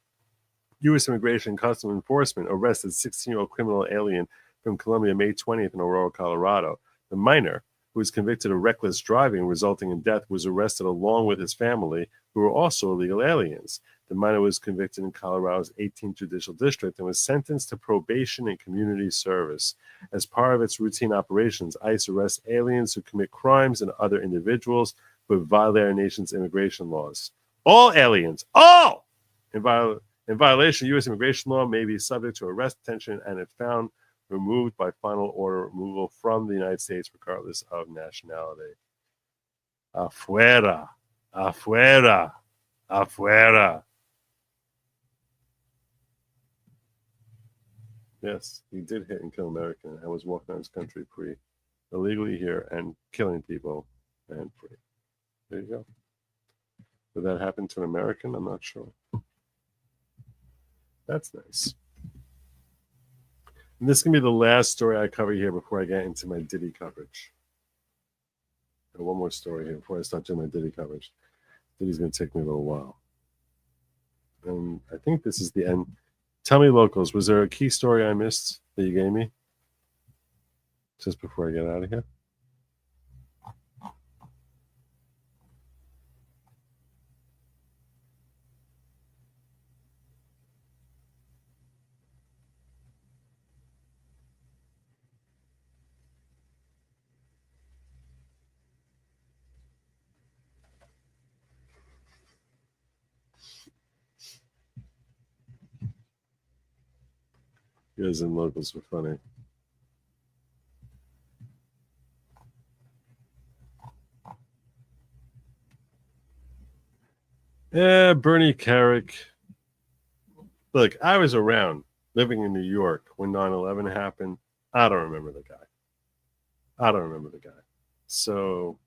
U.S. Immigration and Customs Enforcement arrested 16-year-old criminal alien from Colombia May 20th in Aurora, Colorado. The minor, who was convicted of reckless driving resulting in death, was arrested along with his family, who were also illegal aliens. The minor was convicted in Colorado's 18th Judicial District and was sentenced to probation and community service. As part of its routine operations, ICE arrests aliens who commit crimes and other individuals who violate our nation's immigration laws. All aliens, all! In violation of U.S. immigration law may be subject to arrest, detention, and if found, removed by final order removal from the United States, regardless of nationality. Afuera, afuera, afuera. Yes, he did hit and kill American and was walking around his country free, illegally here and killing people and free. There you go. Did that happen to an American? I'm not sure. That's nice. And this can be the last story I cover here before I get into my Diddy coverage. And one more story here before I start doing my Diddy coverage. Diddy's going to take me a little while. And I think this is the end. Tell me, locals, was there a key story I missed that you gave me just before I get out of here? You guys and locals were funny. Yeah, Bernie Carrick. Look, I was around living in New York when 9/11 happened. I don't remember the guy. So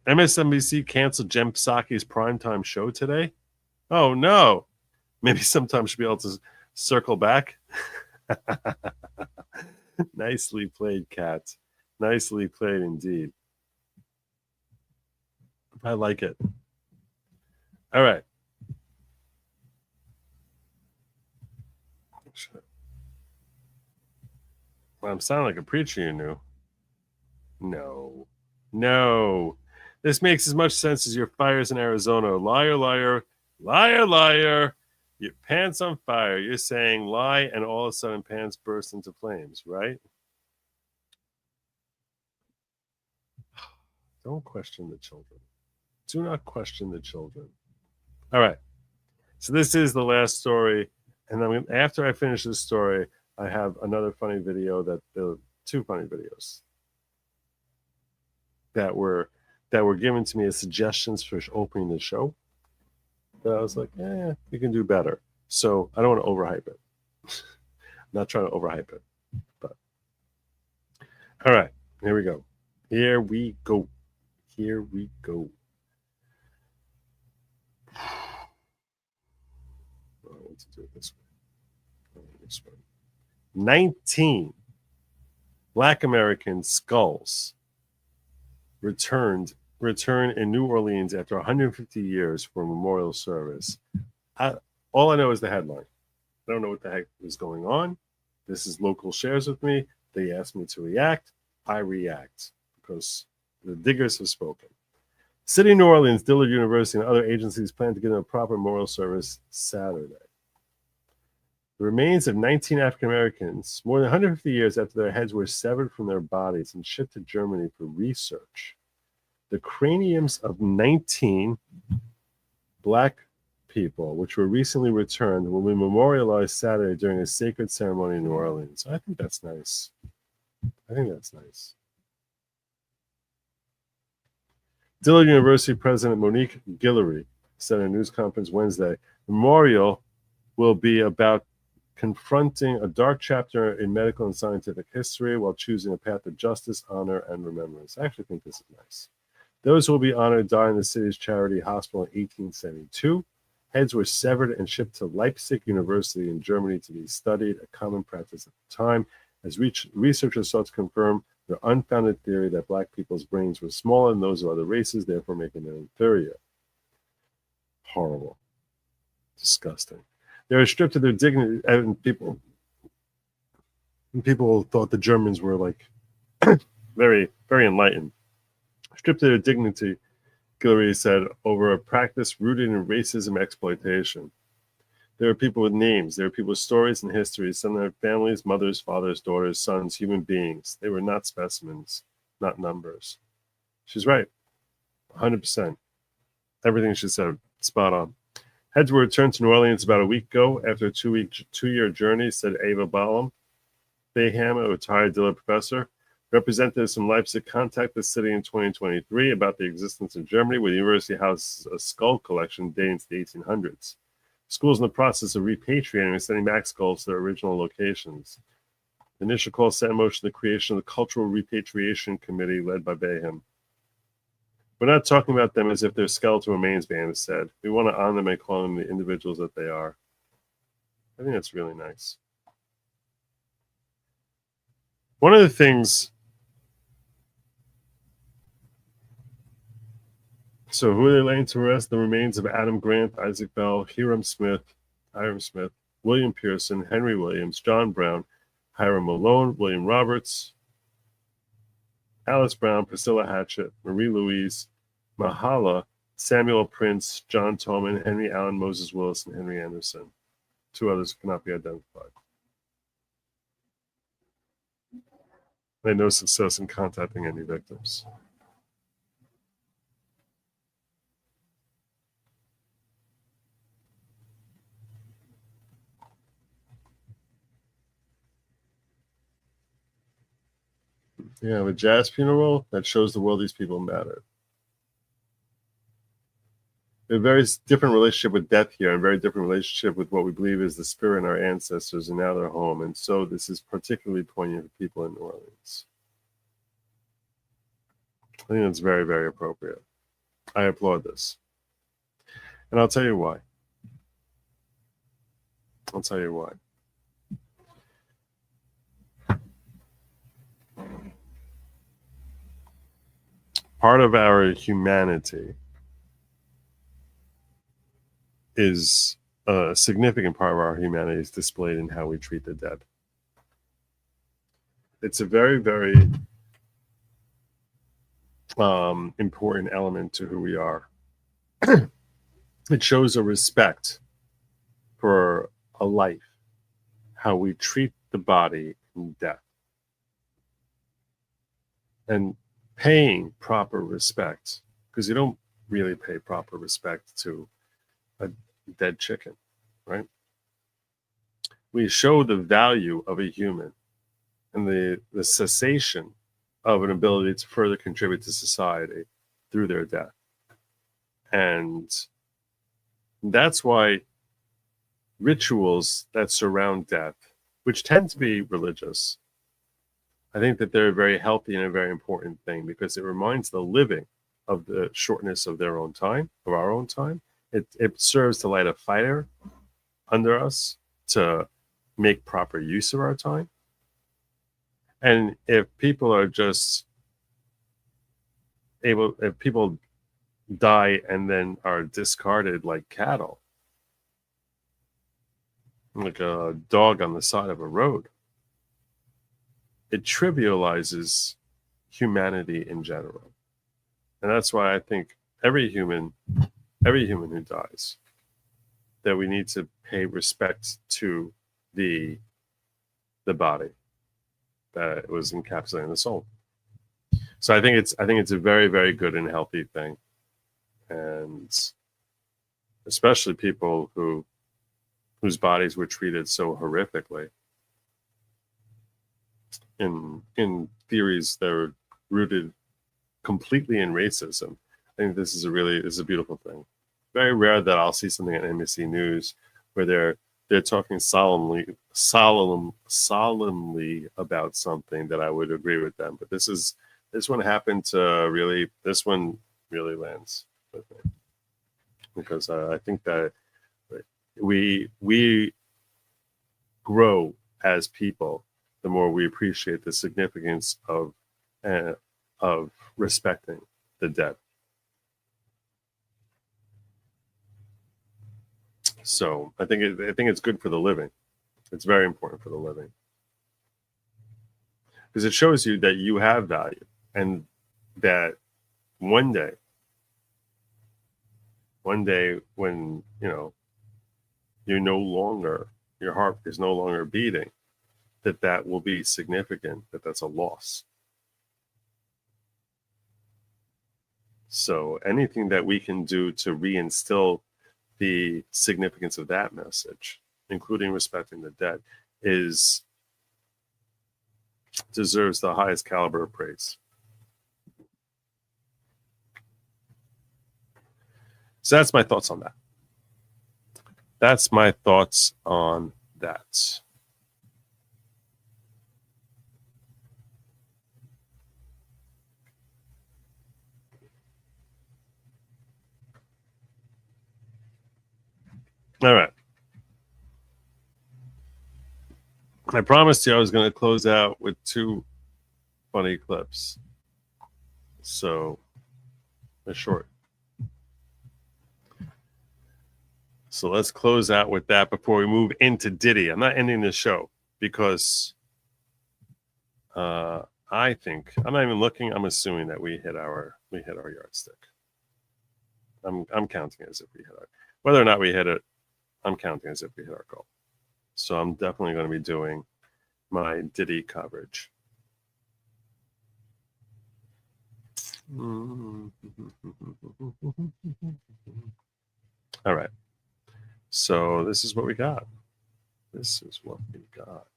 MSNBC canceled Jen Psaki's primetime show today. Oh no. Maybe sometime she'll be able to circle back. Nicely played, Kat. Nicely played indeed. I like it. All right. Well, I'm sounding like a preacher, you knew. No. This makes as much sense as your fires in Arizona. Liar, liar, liar, liar. Your pants on fire. You're saying lie, and all of a sudden pants burst into flames, right? Don't question the children. Do not question the children. All right. So this is the last story. And then after I finish this story, I have another funny video two funny videos that were given to me as suggestions for opening the show. But I was like, you can do better. So I don't want to overhype it. I'm not trying to overhype it. But all right, here we go. I want to do it this way. 19 Black American skulls return in New Orleans after 150 years for a memorial service. All I know is the headline. I don't know what the heck is going on. This is local shares with me. They asked me to react. I react because the diggers have spoken. City of New Orleans, Dillard University, and other agencies plan to give them a proper memorial service Saturday. The remains of 19 African Americans, more than 150 years after their heads were severed from their bodies and shipped to Germany for research. The craniums of 19 Black people, which were recently returned, will be memorialized Saturday during a sacred ceremony in New Orleans. I think that's nice. Dillard University President Monique Guillory said in a news conference Wednesday, the memorial will be about confronting a dark chapter in medical and scientific history while choosing a path of justice, honor, and remembrance. I actually think this is nice. Those who will be honored died in the city's charity hospital in 1872. Heads were severed and shipped to Leipzig University in Germany to be studied, a common practice at the time, as researchers sought to confirm their unfounded theory that Black people's brains were smaller than those of other races, therefore making them inferior. Horrible. Disgusting. They were stripped of their dignity, and people thought the Germans were like very, very enlightened. Stripped of their dignity, Guillory said, over a practice rooted in racism exploitation. There are people with names. There are people with stories and histories. Some of their families, mothers, fathers, daughters, sons, human beings. They were not specimens, not numbers. She's right. 100%. Everything she said, spot on. Had to return to New Orleans about a week ago after a two-year journey, said Ava Baham, a retired Dillard professor. Representatives from Leipzig contacted the city in 2023 about the existence in Germany, where the university houses a skull collection dating to the 1800s. Schools in the process of repatriating and sending back skulls to their original locations. The initial call set in motion the creation of the Cultural Repatriation Committee led by Baham. We're not talking about them as if they're skeletal remains, Baham said. We want to honor them and call them the individuals that they are. I think that's really nice. One of the things. So who are they laying to rest? The remains of Adam Grant, Isaac Bell, Hiram Smith, William Pearson, Henry Williams, John Brown, Hiram Malone, William Roberts, Alice Brown, Priscilla Hatchett, Marie Louise, Mahala, Samuel Prince, John Tolman, Henry Allen, Moses Willis, and Henry Anderson. Two others cannot be identified. They had no success in contacting any victims. You have a jazz funeral that shows the world these people matter. A very different relationship with death here, and a very different relationship with what we believe is the spirit in our ancestors, and now they're home. And so this is particularly poignant for people in New Orleans. I think that's very, very appropriate. I applaud this. And I'll tell you why. I'll tell you why. Part of our humanity is a significant part of our humanity is displayed in how we treat the dead. It's a very, very important element to who we are. It shows a respect for a life, how we treat the body in death. And paying proper respect, because you don't really pay proper respect to a dead chicken, right? We show the value of a human and the cessation of an ability to further contribute to society through their death. And that's why rituals that surround death, which tend to be religious, I think that they're very healthy and a very important thing, because it reminds the living of the shortness of their own time, of our own time. It serves to light a fire under us to make proper use of our time. And if people are just if people die and then are discarded like cattle, like a dog on the side of a road, it trivializes humanity in general. And that's why I think every human who dies, that we need to pay respect to the body that was encapsulating the soul. So I think it's a very, very good and healthy thing. And especially people whose bodies were treated so horrifically in theories that are rooted completely in racism. I think this is a beautiful thing. Very rare that I'll see something on NBC News where they're talking solemnly about something that I would agree with them. But this one happened to this one really lands with me, because I think that we grow as people the more we appreciate the significance of respecting the dead. So I think it's good for the living. It's very important for the living, because it shows you that you have value, and that one day when you're no longer, your heart is no longer beating, that will be significant, that's a loss. So anything that we can do to reinstill the significance of that message, including respecting the dead, deserves the highest caliber of praise. So that's my thoughts on that. That's my thoughts on that. All right. I promised you I was going to close out with 2 funny clips. So they're short. So let's close out with that before we move into Diddy. I'm not ending the show because I think I'm not even looking. I'm assuming that we hit our yardstick. I'm counting as if we hit our. Whether or not we hit it, I'm counting as if we hit our goal. So I'm definitely going to be doing my Diddy coverage. All right. So this is what we got. This is what we got.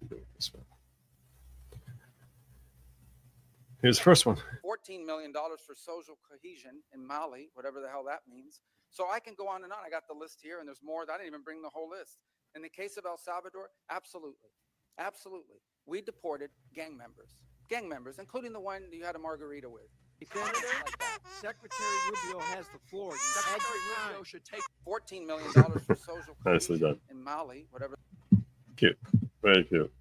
Do it this way. Here's the first one. $14 million for social cohesion in Mali, whatever the hell that means. So I can go on and on. I got the list here, and there's more. I didn't even bring the whole list. In the case of El Salvador, absolutely. Absolutely. We deported gang members, including the one you had a margarita with. Senator, Secretary Rubio has the floor. Secretary Rubio should take $14 million for social Nicely done. cohesion in Mali, whatever. Cute. Very cute.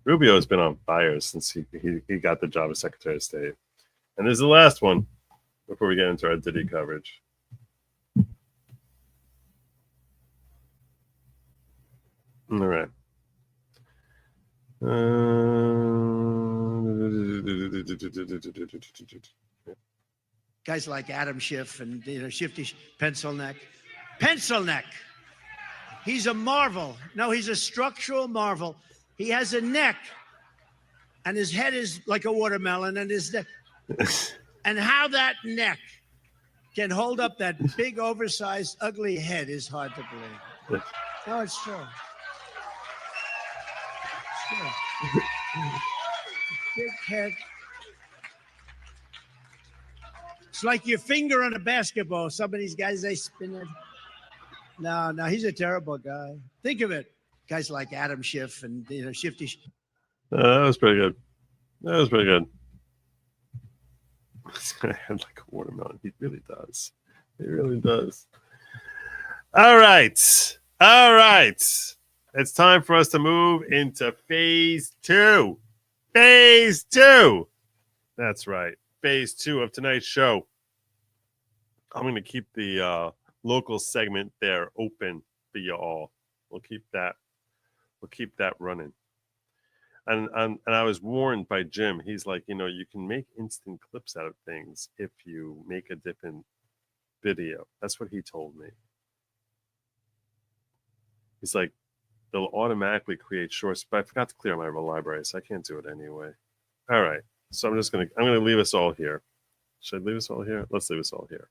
Rubio has been on fire since he got the job as Secretary of State. And there's the last one before we get into our Diddy coverage. All right. Guys like Adam Schiff and Shifty Pencil Neck. Pencil Neck. He's a marvel. No, he's a structural marvel. He has a neck, and his head is like a watermelon, and his neck. And how that neck can hold up that big, oversized, ugly head is hard to believe. No, it's true. Big head. It's like your finger on a basketball. Some of these guys, they spin it. No, he's a terrible guy. Think of it. Guys like Adam Schiff and Shifty. That was pretty good. He's got a head like a watermelon. He really does. All right. It's time for us to move into phase 2. Phase 2. That's right. Phase 2 of tonight's show. I'm going to keep the local segment there open for you all. We'll keep that running. And I was warned by Jim. He's like, you can make instant clips out of things if you make a different video. That's what he told me. He's like, they'll automatically create shorts, but I forgot to clear my library, so I can't do it anyway. All right. So I'm gonna leave us all here. Should I leave us all here? Let's leave us all here.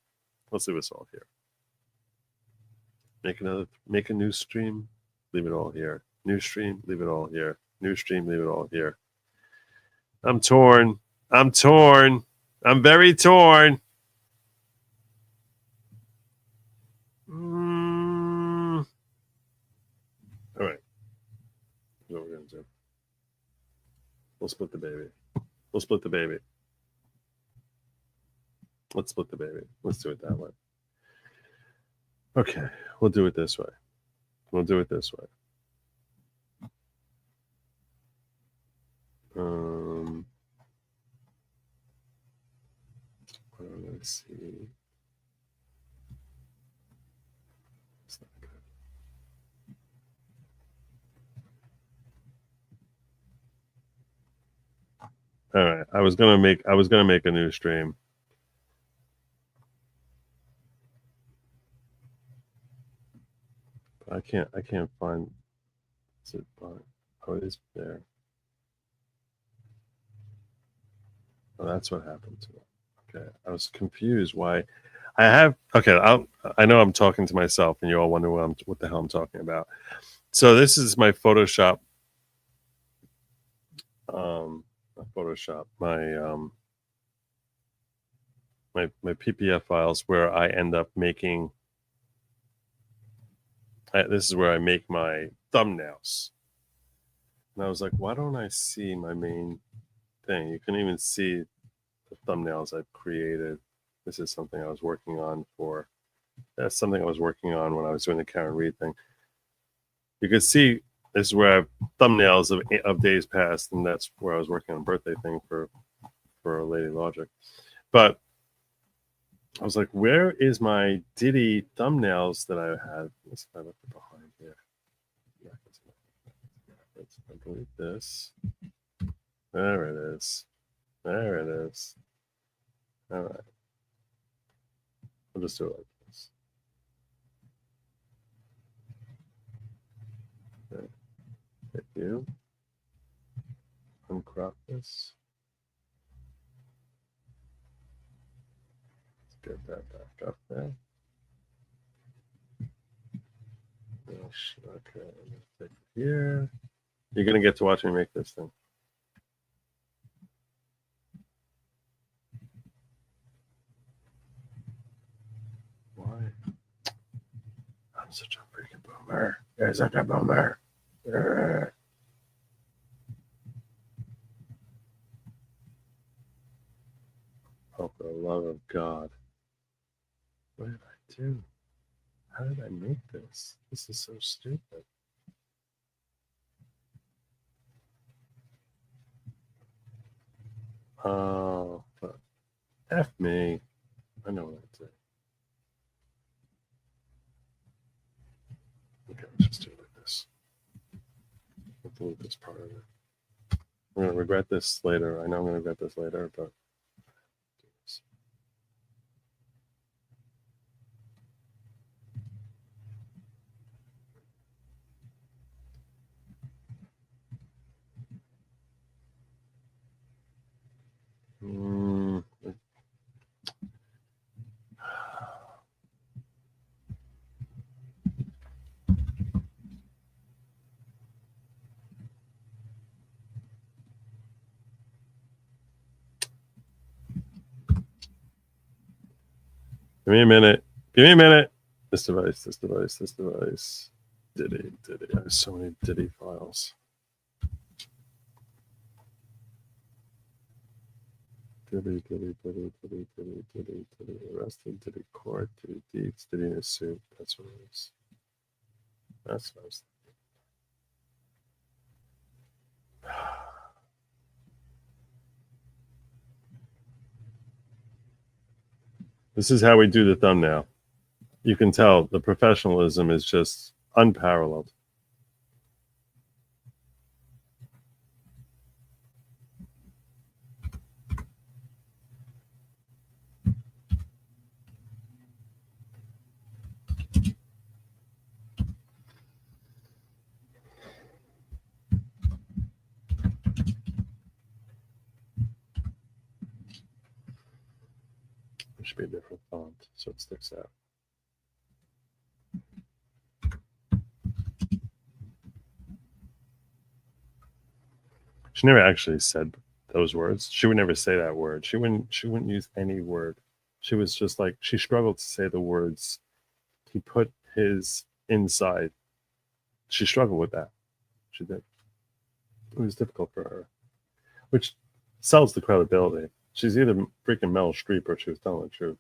Make a new stream, leave it all here. New stream, leave it all here. New stream, leave it all here. I'm torn. I'm very torn. All right. Here's what we're going to do. We'll split the baby. Let's split the baby. Let's do it that way. Okay. We'll do it this way. Let's see. It's not good. All right. I was gonna make a new stream. I can't find. Is it? Oh, it is there. Oh, that's what happened to it. Okay, I was confused why I have okay. I know I'm talking to myself, and you all wonder what the hell I'm talking about. So this is my Photoshop. Not Photoshop. My PPF files where I end up making. This is where I make my thumbnails. And I was like, why don't I see my main thing? You can even see the thumbnails I've created. This is something I was working on for. That's something I was working on when I was doing the Karen Reed thing. You can see this is where I have thumbnails of days past, and that's where I was working on a birthday thing for Lady Lawgic. But I was like, where is my Diddy thumbnails that I had? Let's see if I left it behind here. Let's delete this. There it is. There it is. All right. I'll just do it like this. Okay. Hit you. Uncrop this. Let's get that back up there. Okay, take it here. You're gonna get to watch me make this thing. Why? I'm such a freaking boomer. You're such a boomer. Oh, for the love of God. What did I do? How did I make this? This is so stupid. Oh, but F me. I know what I did. Okay, let's just do it like this. I'll delete this part of it. I'm going to regret this later. I know I'm going to regret this later, but do this. Give me a minute. Give me a minute. This device, this device, this device. Diddy. I have so many Diddy files. Diddy. Arrested, Diddy court, Diddy deeds, Diddy in a suit. That's what it is. That's what I was thinking. This is how we do the thumbnail. You can tell the professionalism is just unparalleled. It should be a different font so it sticks out. She never actually said those words. She would never say that word. She wouldn't use any word. She was just like, she struggled to say the words. He put his inside. She struggled with that. She did. It was difficult for her, which sells the credibility. She's either freaking Meryl Streep or she was telling the truth.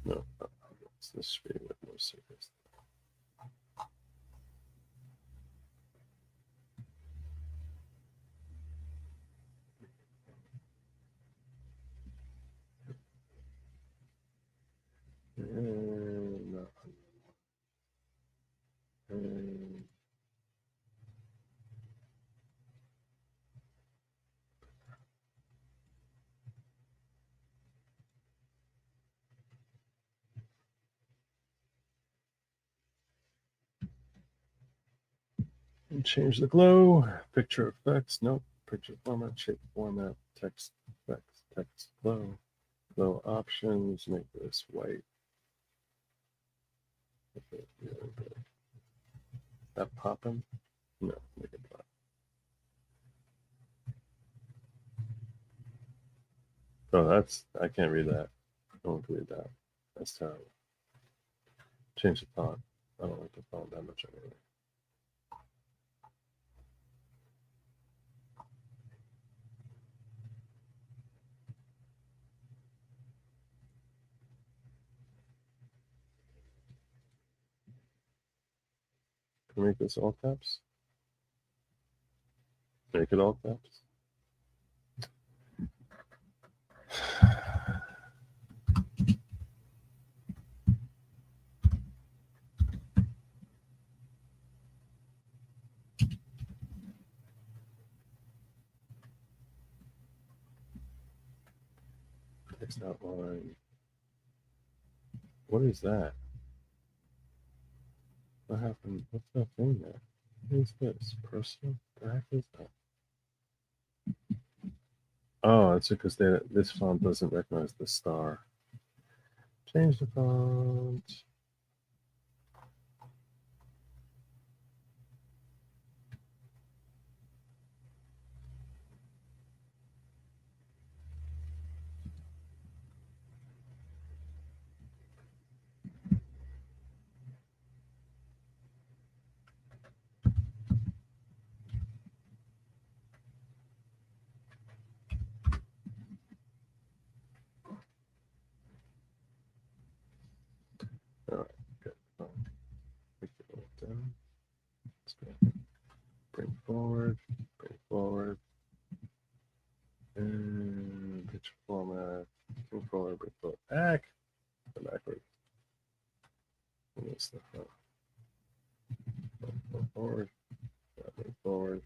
No, this should be a bit more serious. No. Change the glow. Picture effects. Nope. Picture format. Shape format. Text effects. Text glow. Glow options. Make this white. That popping? No, make it black. Oh, I can't read that. I don't read that. That's terrible. Change the font. I don't like the font that much anyway. Can I make this all caps? Make it all caps? Text outline. What is that? What happened? What's that thing there? What is this? Personal? What the heck is that? Oh, it's because this font doesn't recognize the star. Change the font. All right, good. Fine. Make it all down. Let's go. Bring forward, and picture format. Bring forward, back. Go backward. And this stuff up. Bring forward, bring forward.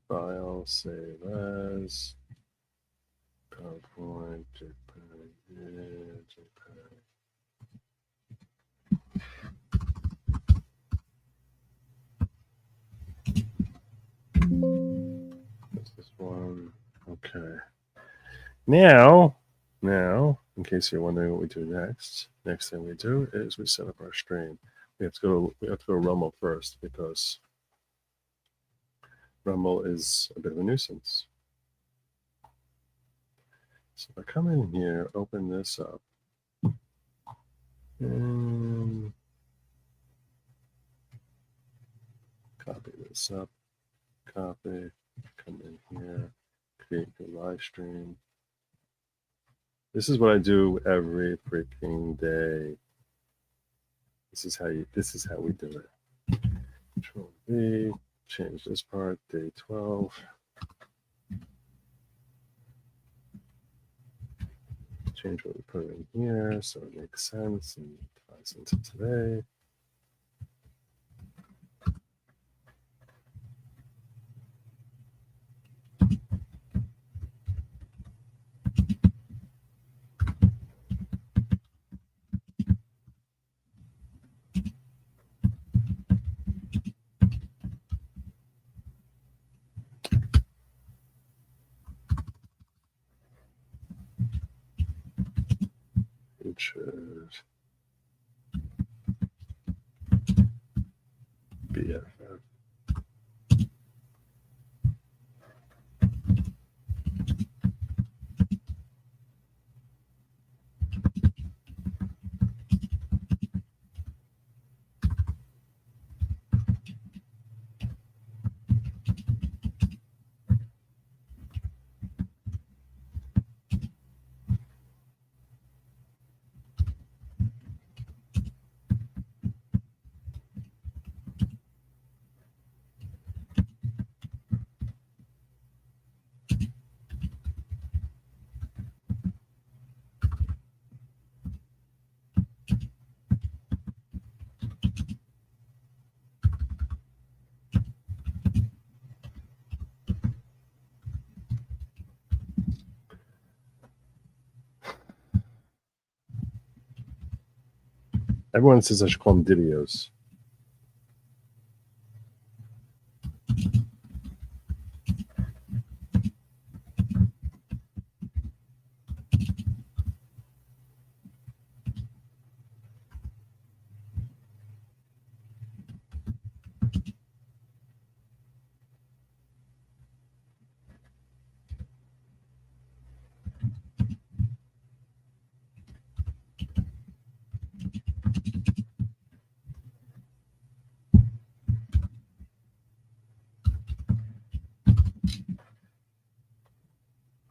File, save as. PowerPoint, JPEG, JPEG. That's this one. Okay. Now, in case you're wondering what we do next thing we do is we set up our stream. We have to go to Rumble first because Rumble is a bit of a nuisance. So if I come in here, open this up, and copy this up, copy, come in here, create your live stream. This is what I do every freaking day. This is how we do it. Control V, change this part, day 12. Change what we put in here so it makes sense and ties into today. It should BFF. Everyone says I should call them Didios.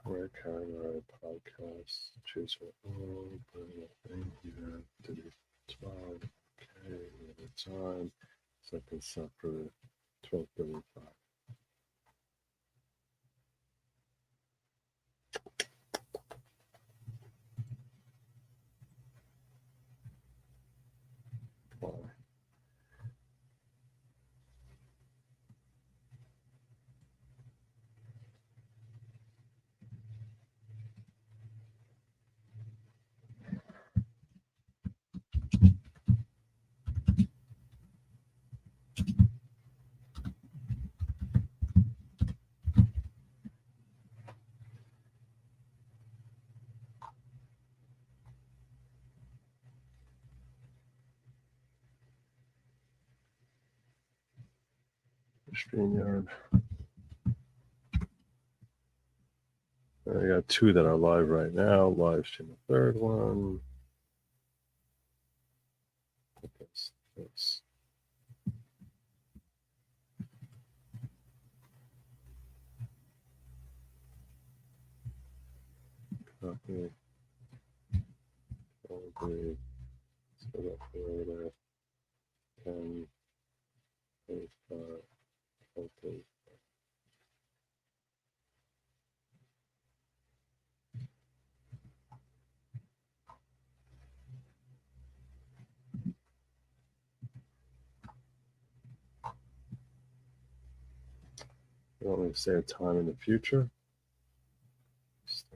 Rare camera, podcast, choose your own, put it in here, delete 12, okay, another time, second separate, 12:35. Why? StreamYard. I got two that are live right now. Live stream the third one. This. Copy. Agree. So that's there. 10, 25, 40. You want me to say a time in the future? Let's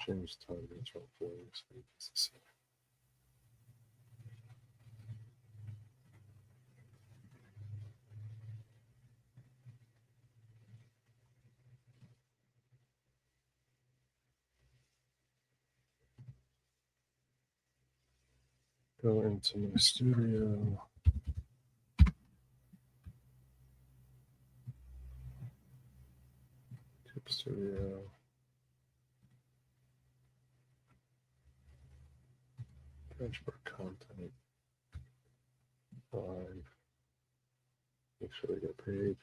change the time. It's 12:40. Go into my studio. Tip studio. Transfer content. Live. Make sure they get paid.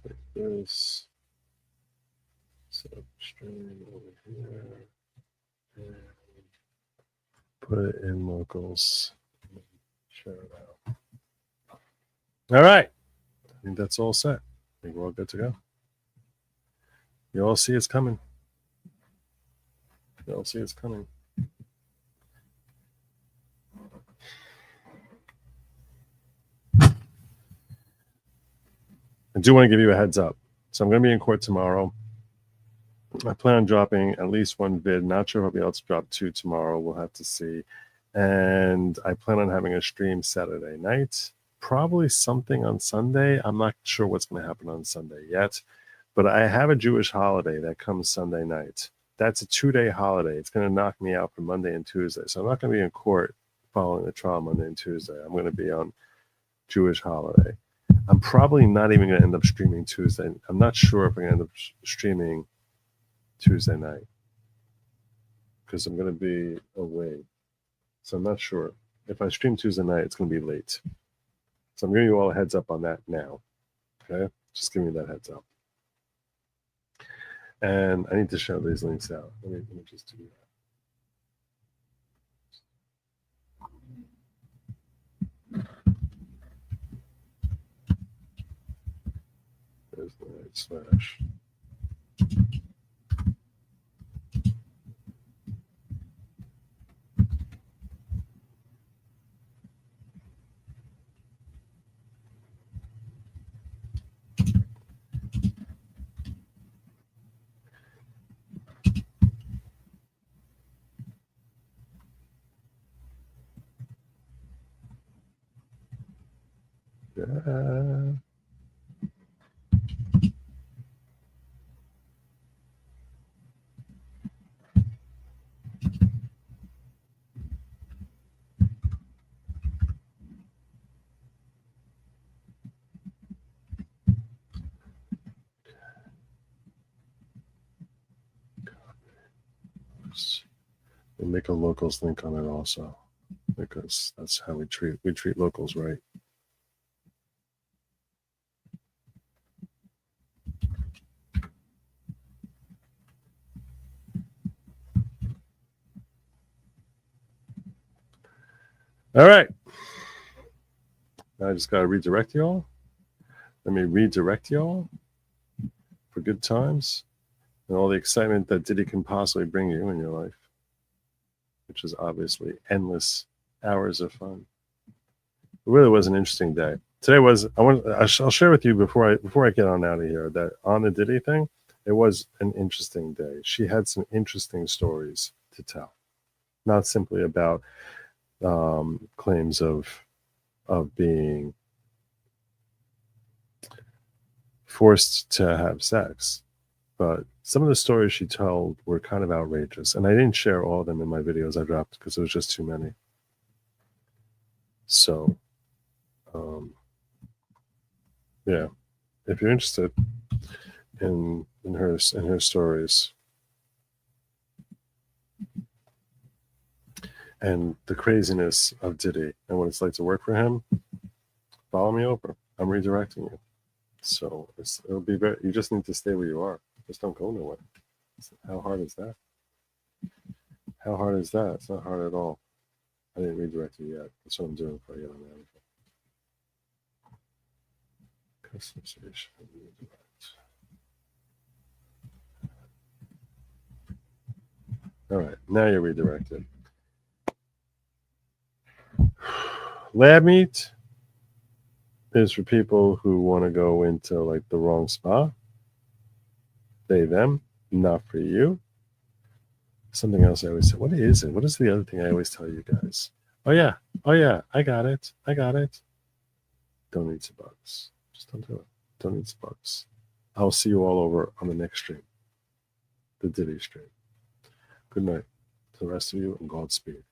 Take this. Set up stream over here. And put it in locals. Share it out. All right. I think that's all set. I think we're all good to go. You all see it's coming. You all see it's coming. I do want to give you a heads up. So I'm going to be in court tomorrow. I plan on dropping at least one vid. Not sure if I'll be able to drop two tomorrow. We'll have to see. And I plan on having a stream Saturday night. Probably something on Sunday. I'm not sure what's going to happen on Sunday yet. But I have a Jewish holiday that comes Sunday night. That's a 2-day holiday. It's going to knock me out for Monday and Tuesday. So I'm not going to be in court following the trial Monday and Tuesday. I'm going to be on Jewish holiday. I'm probably not even going to end up streaming Tuesday. I'm not sure if I'm going to end up streaming Tuesday night because I'm going to be away. So I'm not sure. If I stream Tuesday night, it's going to be late. So I'm giving you all a heads up on that now. Okay? Just give me that heads up. And I need to show these links out. Let me just do that. There's the slash. We'll make a locals link on it also, because that's how we treat locals, right? All right. I just got to redirect y'all. Let me redirect y'all for good times and all the excitement that Diddy can possibly bring you in your life, which is obviously endless hours of fun. It really was an interesting day. Today was, I'll share with you before I get on out of here that on the Diddy thing, it was an interesting day. She had some interesting stories to tell, not simply about claims of being forced to have sex, but some of the stories she told were kind of outrageous, and I didn't share all of them in my videos I dropped because it was just too many. So yeah, if you're interested in her stories and the craziness of Diddy and what it's like to work for him, follow me over. I'm redirecting you. So it'll be very, you just need to stay where you are. Just don't go nowhere. How hard is that? How hard is that? It's not hard at all. I didn't redirect you yet. That's what I'm doing before I get on the other. Customization, redirect. All right, now you're redirected. Lab meat is for people who want to go into like the wrong spa. They, them, not for you. Something else I always say. What is it? What is the other thing I always tell you guys? Oh yeah, I got it. Don't eat some bugs. Just don't do it. Don't eat some bugs. I'll see you all over on the next stream, the Diddy stream. Good night to the rest of you, and Godspeed.